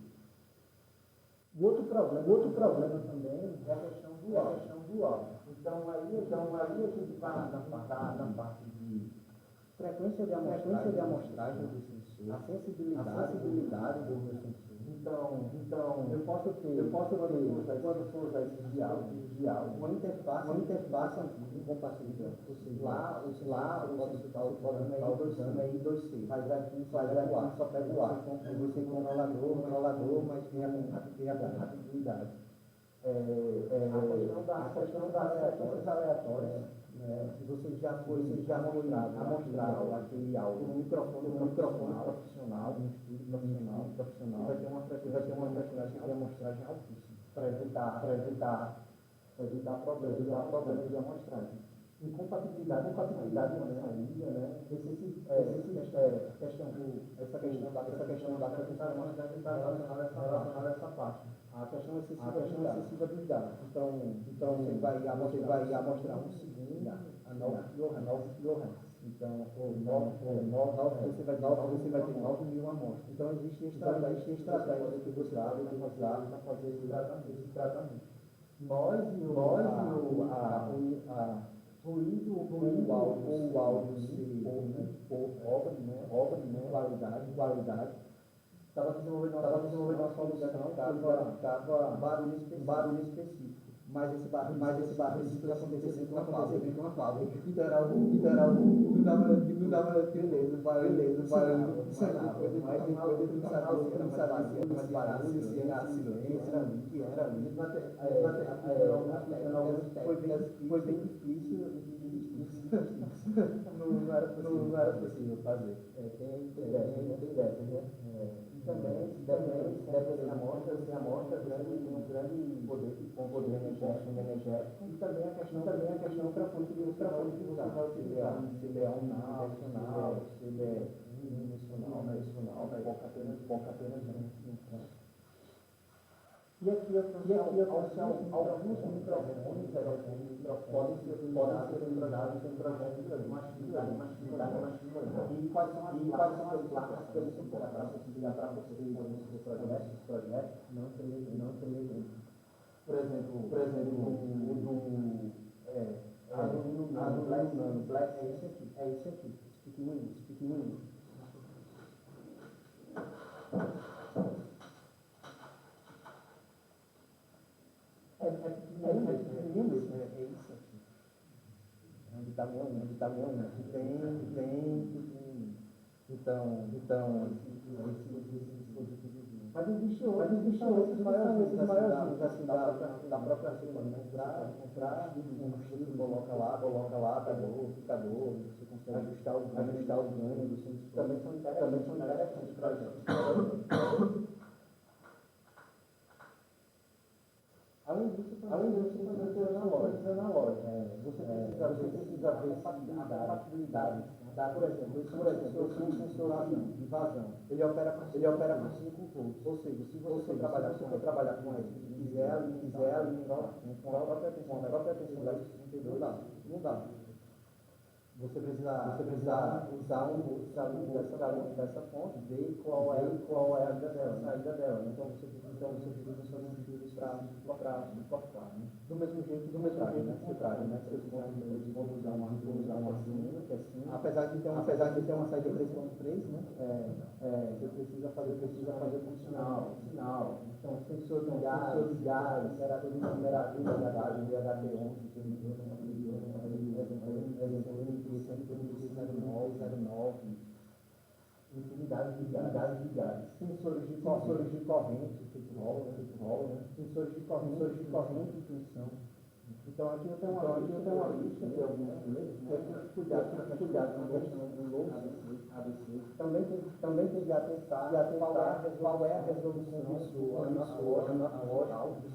O outro problema também é a questão do áudio. Então aí a gente vai na parte de frequência de amostragem do sensor, a sensibilidade do meu sensor. Então eu posso ter quando for usar esses diálogos, uma interface de compatibilidade. Ou seja, lá o programa é I2C, mas aqui só pega o ar. Você controlador, mas tem a compatibilidade. A questão das frequências aleatórias, né? Se você já foi amostrado aquele áudio no microfone profissional, no estúdio profissional, vai ter uma frequência de amostragem altíssima para evitar problemas de amostragem. Incompatibilidade na saída, né? Essa questão da frequência de amostragem está relacionada a essa parte. A questão excessiva dos dados. Então você vai amostrar um segundo a 9 kHz. Então, você vai ter 9 mil amostras. Então, existe estratégia que você dá para fazer esse tratamento. Nós e o ruído ou o áudio ser obra, qualidade, estava desenvolvendo uma solução que dava barulho específico. Mas esse barulho específico acontecia dentro de uma fábrica. Então era algo que não dava beleza, o barulho funcionava. Mas depois eu não sabia se era mais barulho, se era silêncio, que era ali. Foi bem difícil. Não era possível fazer. Tem dessas, né? E também, deve ser amostra um grande poder energético. E também a questão para fonte de usar. Se ele é unidimensional, se ele é unidimensional, foca apenas um. E aqui eu trouxe alguns microfones podem ser utilizados em projetos de machine learning. E quais são as placas que eles suportam para você nos projetos? Não sei. Por exemplo, o do Black é esse aqui. Pequenininho. É pequenininho mesmo, é isso aqui. Onde está meu, que tem pequenininho. Então, esse dispositivozinho. Mas existe outros maiorzinhos, assim, da própria firma, né? Comprar um chip, coloca lá, picador, você consegue ajustar o ganho do seu dispositivo. Também são interessantes para a gente. Além disso, você precisa na loja. Você precisa ver a compatibilidade. Por exemplo, eu sou um sensor de vazão. Ele opera com 5 volts. Ou seja, se você for trabalhar com ele e quiser alimentar com a própria tensão da 32, não dá. Você precisa usar um dessa fonte, ver qual é a saída dela. Então você precisa fazer um filtro para suportar. Né? Do mesmo jeito que você traz, né? Eles vão usar uma assim, que é assim. Apesar de ter uma saída 3.3, né? Você precisa fazer com sinal. Então, sensor de gás, temperatura da gás, DHT11, infinidade de gás. Sensores de corrente, sensores de corrente e tensão. Então aqui eu tenho uma lista de alguns deles, né? Cuidado com a questão do low ABC. Também tem de atentar qual é a resolução analógica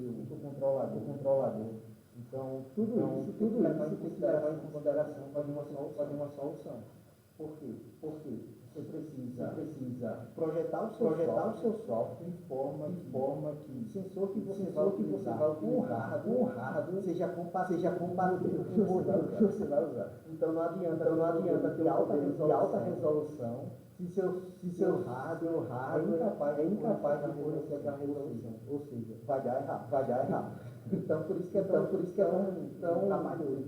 do seu controlador. Então, tudo isso tem que levar em consideração para uma solução. Por quê? Você precisa projetar o seu software de forma que o sensor que você vai utilizar, o hardware seja compatível com o modelo que você vai usar. Então não adianta ter alta resolução se seu hardware é incapaz de fornecer aquela resolução. Ou seja, vai dar errado. Então, por isso que é tão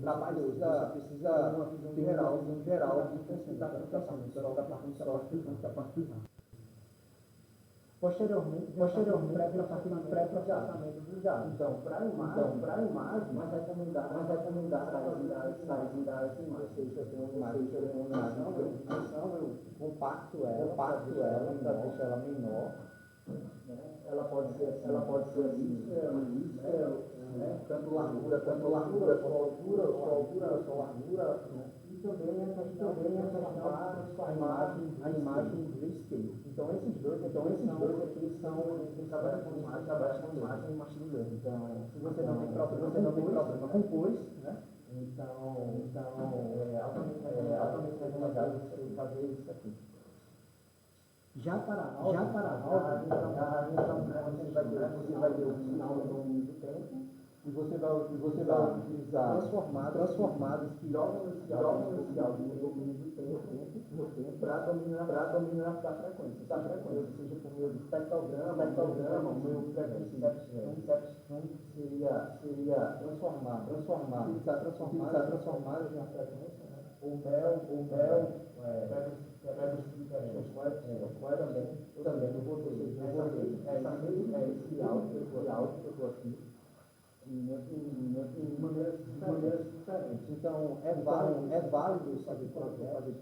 trabalhoso. Você precisa ter uma visão geral do que está acontecendo, tanto da parte do software quanto da parte do hardware. Posteriormente pré-processamento dos dados. Então, para a imagem, mais recomendar sair das imagens. Ou seja, eu tenho uma dimensão, eu compacto ela para deixar ela menor. Ela pode ser assim, tanto largura, só altura, só largura, né? E também a questão a imagem grayscale. Então esses dois aqui trabalham com imagem e machine learning. Então, se você não tem problema com cores, né? Então é altamente recomendado você fazer isso aqui. Já para a nova, então você vai ter o sinal no domínio do tempo e você vai utilizar transformados que jogam esse áudio no domínio do tempo para dominar da frequência, ou seja, por meio do espectrograma, o meu frequency seria utilizar transformadas na frequência, né? O mel, também eu vou ter esse áudio que eu estou aqui, de maneiras diferentes. Então, é válido fazer projetos,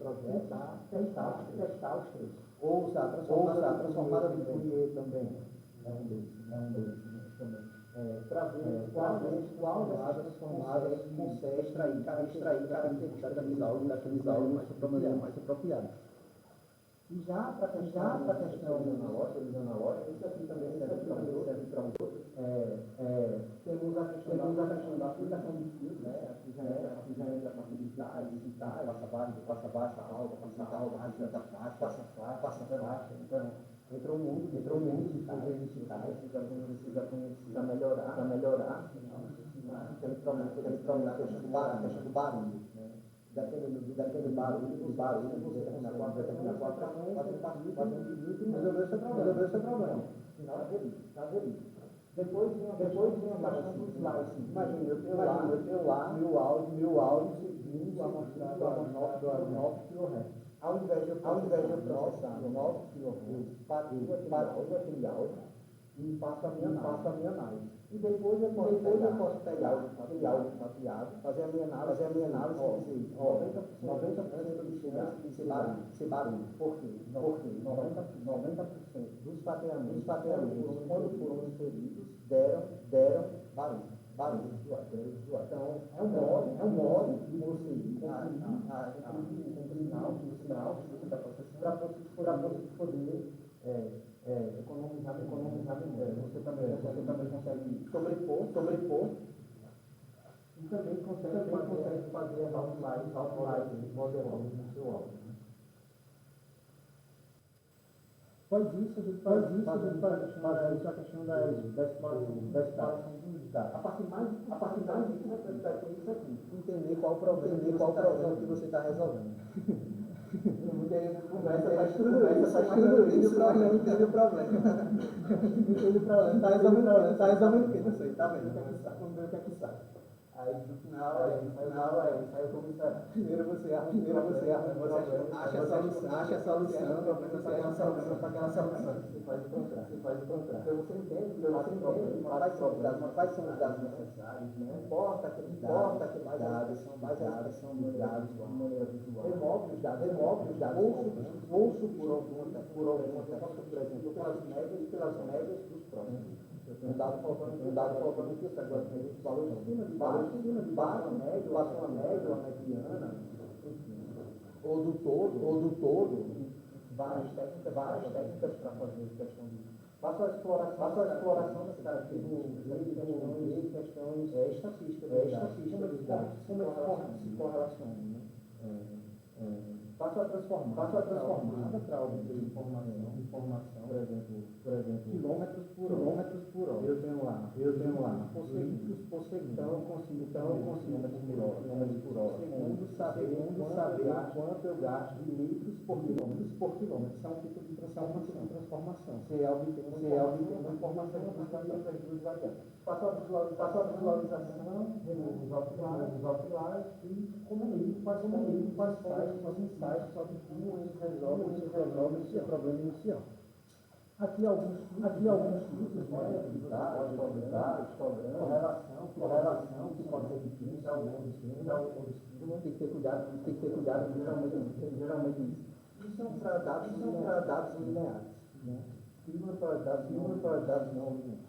testar os três. Ou usar transformada de Fourier também. É um deles também. Para ver qual dessas transformadas consegue extrair características daqueles áudios de maneira mais apropriada. E já para a questão analógica, isso aqui também serve para um outro. Temos a questão da aplicação de fio, né? Aqui já entra a parte de digitais, passa baixa, alta, passa faixa. Então, entrou um mundo de fazer digitais, precisa melhorar aquele problema da questão do barulho, né? Daquele barulho, você termina com a resolveu o seu problema. Tá feliz. Depois vem a questão do slicing. Imagina, eu tenho lá meu áudio seguindo a mostrar a 9 kHz. Ao invés de eu processar 9 kHz, partilho aquele áudio e faço a minha análise. E depois eu posso pegar aquele áudio mapeado, fazer a minha análise e dizer, 90% de ser barulho. Por quê? Porque 90% dos pateamentos, quando foram inseridos, deram barulho. Então, é um modo de você ir com o sinal que você está processando para poder economizar memória. Você também consegue sobrepor e também consegue fazer outline modernos no seu áudio. Faz isso, a gente faz a questão da exploração dos dados. A parte mais difícil é isso aqui. Entender qual problema que você está resolvendo. Muita gente faz tudo isso, mas não entende o problema. Está resolvendo o quê? Não sei, está vendo? Vamos ver o que é que sai. Aí no final sai o como será. Primeiro você acha a solução, depois você acha a solução para aquela solução. Você faz o contrário. Então você entende quais são os dados necessários, né? Não importa aqueles dados, são dados de maneira visual. Remove os dados, ou supor alguma, por exemplo, pelas médias dos próximos. Um dado faltando aqui, agora tem esse valor de cima, de baixo, médio, passou a média, a mediana, enfim. Ou do todo, várias técnicas para fazer questão de. Faço a exploração das características de questões estatísticas, como eles se correlacionam, né? Faço a transformada para obter informação, por exemplo, quilômetros por hora. Eu tenho lá por segundo. Então eu consigo quilômetros por hora. Segundo saber quanto eu gasto de litros por quilômetro. Isso é um tipo de transformação. Você obtém uma informação entre as duas variáveis. Faço a visualização, removo os outliers e comunico quais os insights só que eles resolvem o seu problema inicial. Aqui alguns tipos, né, de dados, correlação, que pode ser difícil, alguns tem que ter cuidado, geralmente isso são para dados lineares, né? Isso para dados não lineares.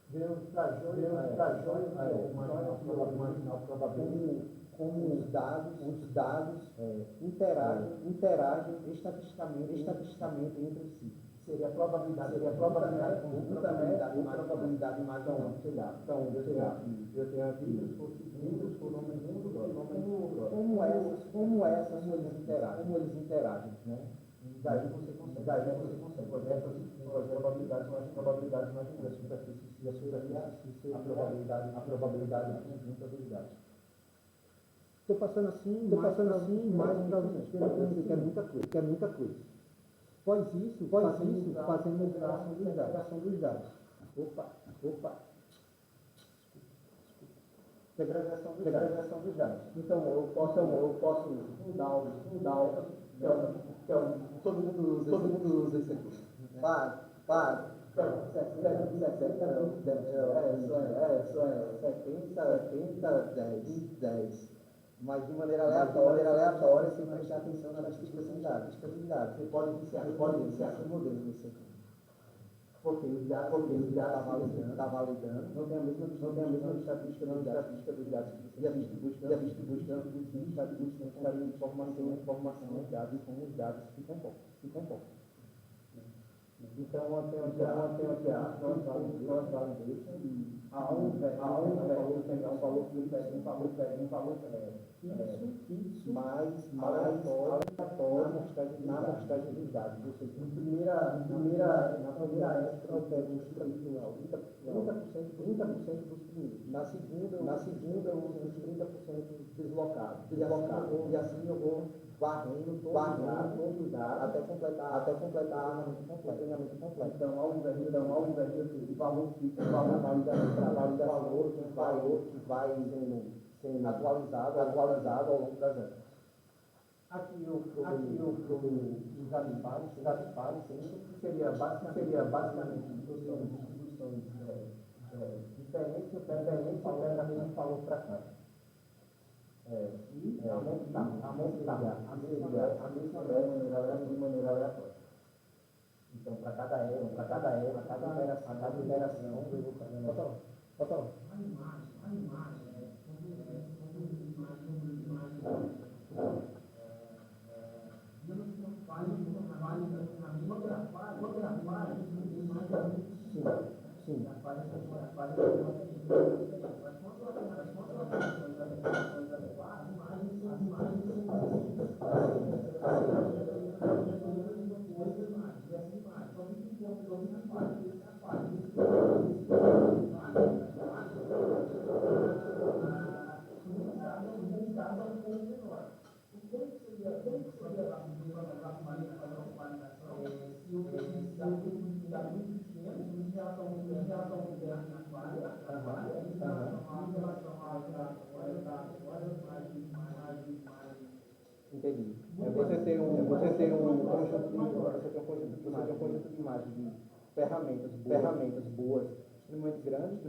Veio para Joio, marginal probabilmente. Como os dados interagem estatisticamente entre si. Seria a probabilidade conjunta, ou probabilidade marginal. Então, eu tenho aqui litros por segundo, como eles interagem, né? probabilidades mais da superfície e a superfície, a probabilidade conjunta dos dados. Estou passando assim, mais para vocês terem que é muita coisa. Após isso, fazemos a integração dos dados. Opa. Segregação dos dados. Então, eu posso dar todo mundo usa isso aqui. Para. 70, 10. Mas de maneira aleatória, sem prestar atenção na distribuição de dados. Você pode iniciar com modelos nesse aqui. Porque os dados está validando, não tem a mesma estatística dos dados. E a distribuição está distribuindo informação dos dados e como os dados se comportam. Então, eu tenho aqui a cross-validation e a um valor fixo mais aleatório na amostragem dos dados. Ou seja, na primeira época eu pego um estrutural 30% dos primeiros. Na segunda eu uso os 30% deslocados. E assim eu vou varrendo todos os dados até completar o treinamento completo. Então, ao invés de eu ter valor fixo para validador que vai sendo atualizado ao longo das anos. Aqui eu os adipares sempre seria basicamente distribuições diferentes, eu pego a mesma valor para cá. E a mesma de maneira aleatória. Então, para cada interação, eu vou fazendo. Bota lá. Sim. Entendi. Você tem um conjunto de imagens de ferramentas boas, instrumentos grandes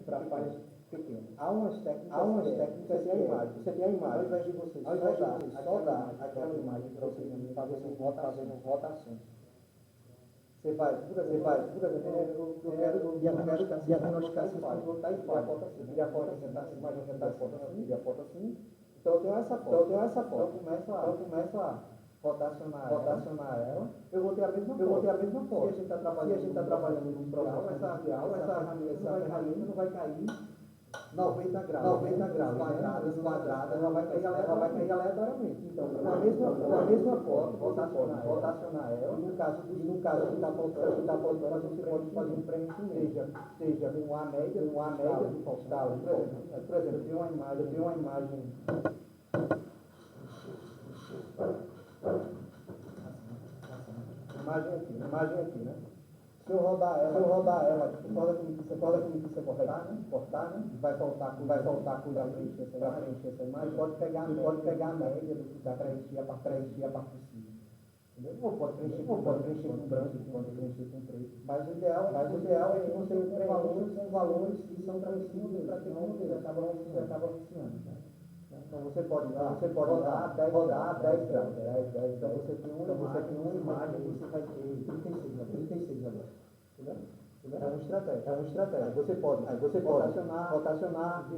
para falhas pequenas. Há umas técnicas você tem a imagem. Ao invés de você só dar aquela imagem para você fazendo rotações. Você vai, por exemplo, eu quero diagnosticar se o controle está em falha. E a foto assim. Então eu tenho essa foto. Eu começo a rotacionar ela. Eu vou ter a mesma foto. Se a gente está trabalhando com um programa, essa ferramenta não vai cair 90 graus quadradas, ela vai cair aleatoriamente. Então, com a mesma foto, rotacionar ela, e no caso que está faltando, você pode fazer um preenchimento, seja com a média do postal. Por exemplo, eu tenho uma imagem aqui, né? Se eu rodar ela, você concorda comigo que você cortar, né? Vai faltar coisa para preencher essa imagem. Pode pegar a média do que dá para preencher a parte de cima. Entendeu? Ou pode preencher com branco, pode preencher com preto. Mas o ideal é que você tenha valores que são transmitidos para que você acaba funcionando. Né? Então você pode rodar 10 graus. Então você tem uma imagem que você vai ter 36 agora. Entendeu? É uma estratégia. Você pode rotacionar,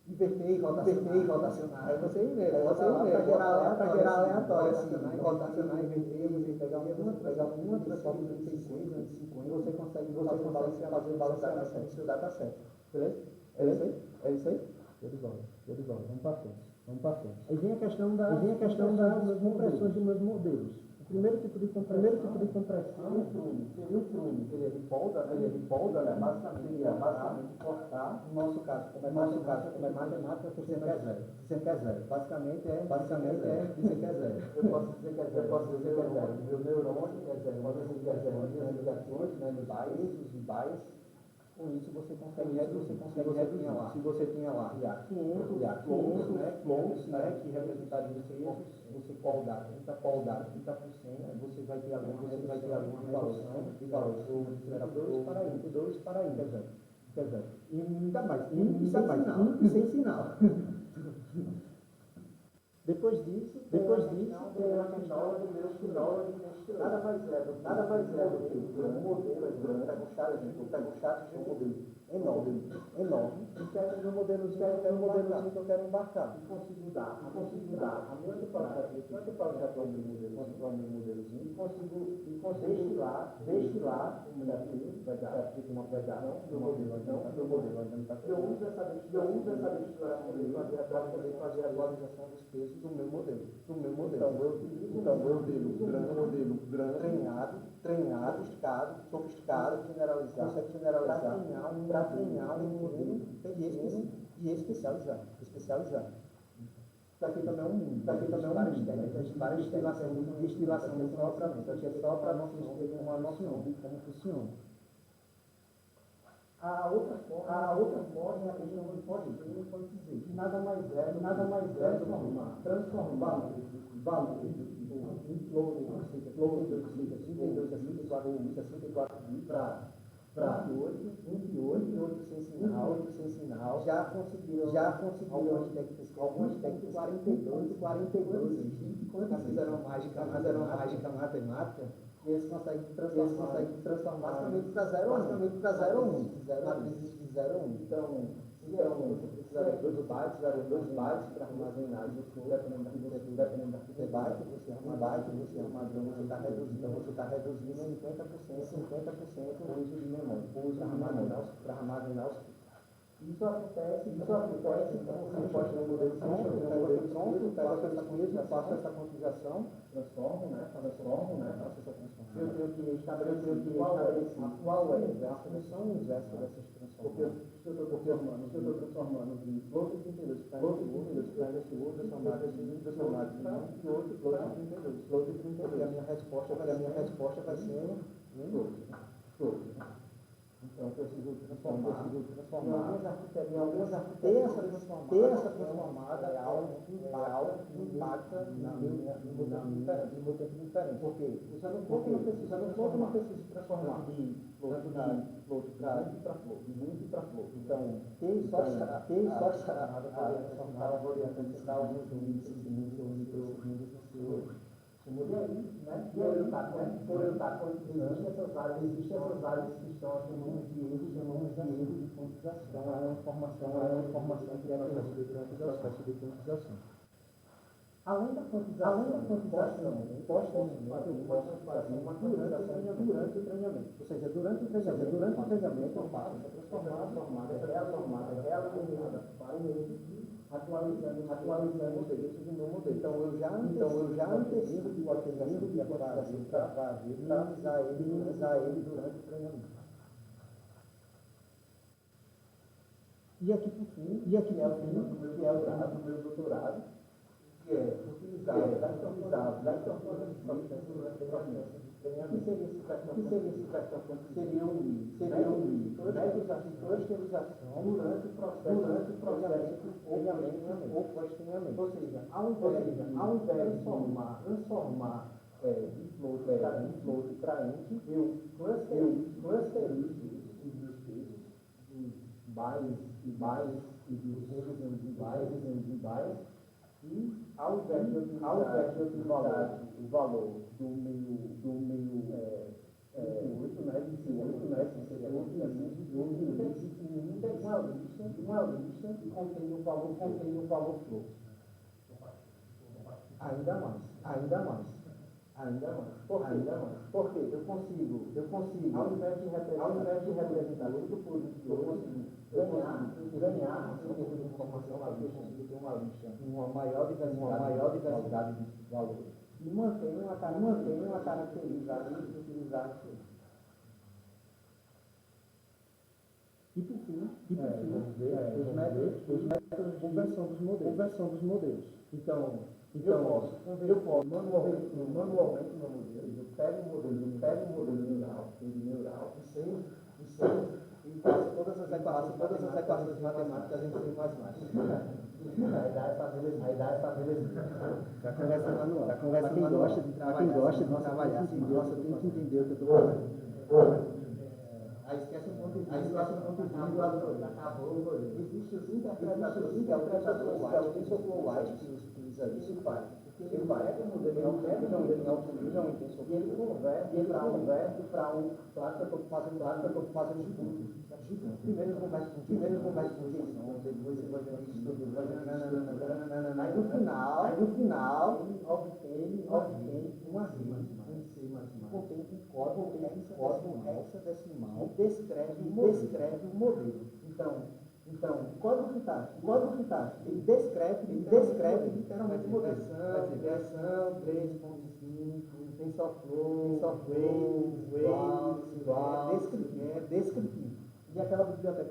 inverter e rotacionar. Aí você inverte. Para gerar aleatório, assim, rotacionar, inverter, você pegar uma das fotos 36, 50, você consegue fazer o balanceamento do seu dataset. Beleza? É isso aí? Show de bola. Vamos para frente. Vamos para frente. Aí vem a questão das compressões dos meus modelos. O primeiro tipo de compressão seria o pruno, que ele é de polda, né? Basicamente cortar, no nosso caso, como é matemática, você sempre é zero. Basicamente é dizer que é zero. Eu posso dizer que é zero. Meu neurônio é zero, pode dizer que é zero. Minhas ligações, né, nos bias, com isso você consegue reduzir. Se você tinha lá 500 flows, né, que representariam pesos, você poldar 30%, você vai ter alguma redução de valores de 2 para 1. Quer dizer, e ainda mais, sem sinal. Depois disso, tem a questão do meu sinal de nada mais é do que um modelo grande, pega o chat de um modelo enorme, e pega um modelozinho que eu quero embarcar. E consigo dar a mesma quantidade do meu modelozinho, e consigo destilar um daqui, vai dar meu modelo ainda não está. Eu uso essa destilação para poder fazer a atualização dos pesos do meu modelo. Então eu utilizo um modelo grande, treinado, sofisticado, generalizado, para treinar um modelo e especializar. Daqui também é um mundo, várias destilação muito propriamente. Aqui é só para vocês terem uma noção de como funciona. A outra forma é a questão do pode dizer, que nada mais é transformar valores em flow de 64 bits para 28 sem sinal, já conseguiram algumas técnicas 42 e quando fizeram mágica matemática, eles conseguem transformar basicamente para 0 a 1, matrizes de 0 a 1. Então, você precisaria de 2 bytes para armazenar o flow, dependendo do byte, você armazena, você está reduzindo em 50% o uso de memória, para armazenar os flows. Isso acontece quando você pode ter um modelo pronto, pega essa coisa, faço essa quantização, transformo, faço essa transformação. Eu tenho que estabelecer qual é a função inversa dessas transformações. Porque se eu estou transformando de flow de 32 para esse outro, chamado de outro flow de 32. Porque a minha resposta vai ser flow. Então, eu preciso transformar. Em algumas arquiteturas, ter essa transformada é algo que impacta no meu tempo diferente. Porque você não precisa transformar de flow para flow. Então, ter só chamada para transformar alguns índices ou microsegundos no seu. E aí, por eu estar quantizando essas áreas que estão chamando de erro de quantização. É uma informação que é recebida durante o processo de quantização. Além da quantização, posso fazer uma quantização durante o treinamento. Ou seja, durante o treinamento eu faço essa transformada, realimentada para o erro, atualizando os serviços do meu modelo. Então eu já antecipo o atualização que ia fazer para utilizar ele durante o treinamento. E aqui por fim, é o tema do meu doutorado, que é utilizar das transformações durante o processo de treinamento. O que seria esse transformação? Seria unir clusterização durante o processo de treinamento ou pós-treinamento. Ou seja, ao invés de transformar de float para int, eu clusterizo os meus pesos, dos bytes e dos revisions de bytes, e ao invés de utilizar o valor do meu 28, que seria o release, uma lista que contém o valor flow. Ainda mais. Porque eu consigo, ao invés de representar tudo por flow, ganhar essa informação, a gente conseguir ter uma lista, uma maior diversidade de valores. E manter uma característica de utilizar aquilo. E por fim, os métodos de conversão dos modelos. Então eu posso manualmente meu modelo, eu pego um modelo neural, e faço todas as equações matemáticas em C++. A ideia é fazer isso. A conversa manual. Para quem gosta de trabalhar, tem que entender o que eu estou falando. Aí esquece o ponto de vista do algoritmo. Acabou. Existem os interpretadores, que é o TensorFlow Lite, que utiliza isso e faz. Ele pega um modelo em TensorFlow e ele converte para que eu estou fazendo estudo. Primeiro conversa com JSON, depois você vai ver estudo. Aí no final, obtém uma rede. Contém um código hexadecimal que descreve o modelo. Então, o código que ele descreve literalmente o modelo. Versão 3.5, TensorFlow, é descritivo. E aquela biblioteca,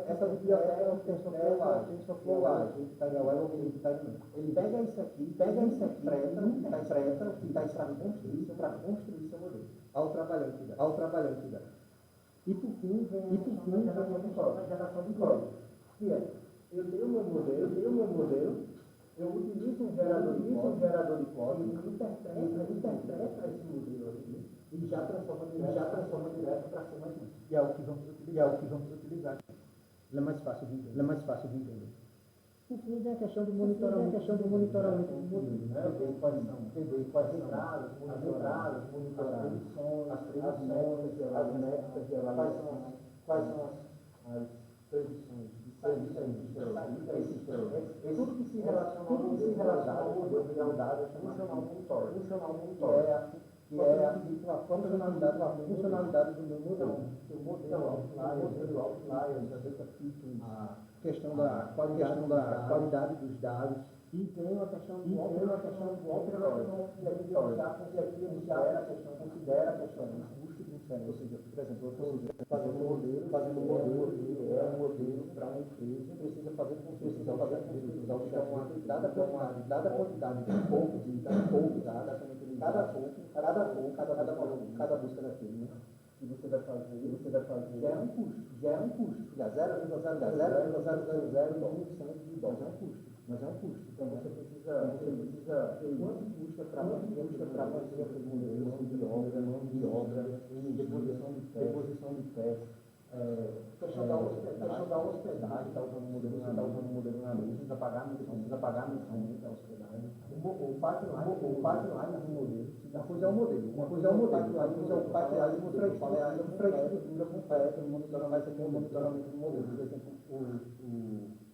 essa biblioteca é o TensorFlow Lite. Ele pega isso aqui, interpreta o que está escrito para construir seu modelo. Ao trabalhar que dá. E por fim, vem a geração de código. Que é, eu tenho o meu modelo, eu utilizo um gerador de código, interpreta esse modelo aqui, e já transforma direto para C++. E é o que vamos utilizar. Ele é mais fácil de entender. Por fim, vem a questão do monitoramento do modelo, né? Ver quais entradas, monitorar, as predições, as métricas de avaliação, quais são as predições de saída, tudo que se relaciona ao modelo e ao dado é funcional monitoring, que é a funcionalidade do meu modelo. O modelo outliers, a data fitting, a questão da qualidade dos dados, e tem uma questão do observação e aqui considera a questão do custo de inferência. Ou seja, por exemplo, eu estou fazendo um modelo que é um modelo para uma empresa, precisa fazer usar o chamado dada quantidade de pouco de dados, cada busca daquele, né? Que você vai fazer gera um custo. 0,00001% de dólar. Mas é um custo. Então você precisa ter quanto custa para manter aquele modelo, mão de obra, deposição de pés. Questão da hospedagem, está usando o modelo na luz, precisa pagar a missão da hospedagem. O pipeline do modelo, uma coisa é o modelo, uma coisa é o pipeline do infraestrutura completa, o monitoramento do modelo. Por exemplo, o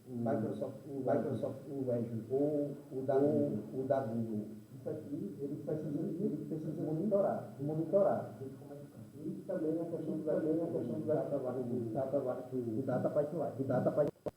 Microsoft, o Azure, ou o da Google. Isso aqui, ele precisa monitorar. E também a questão do data pipeline.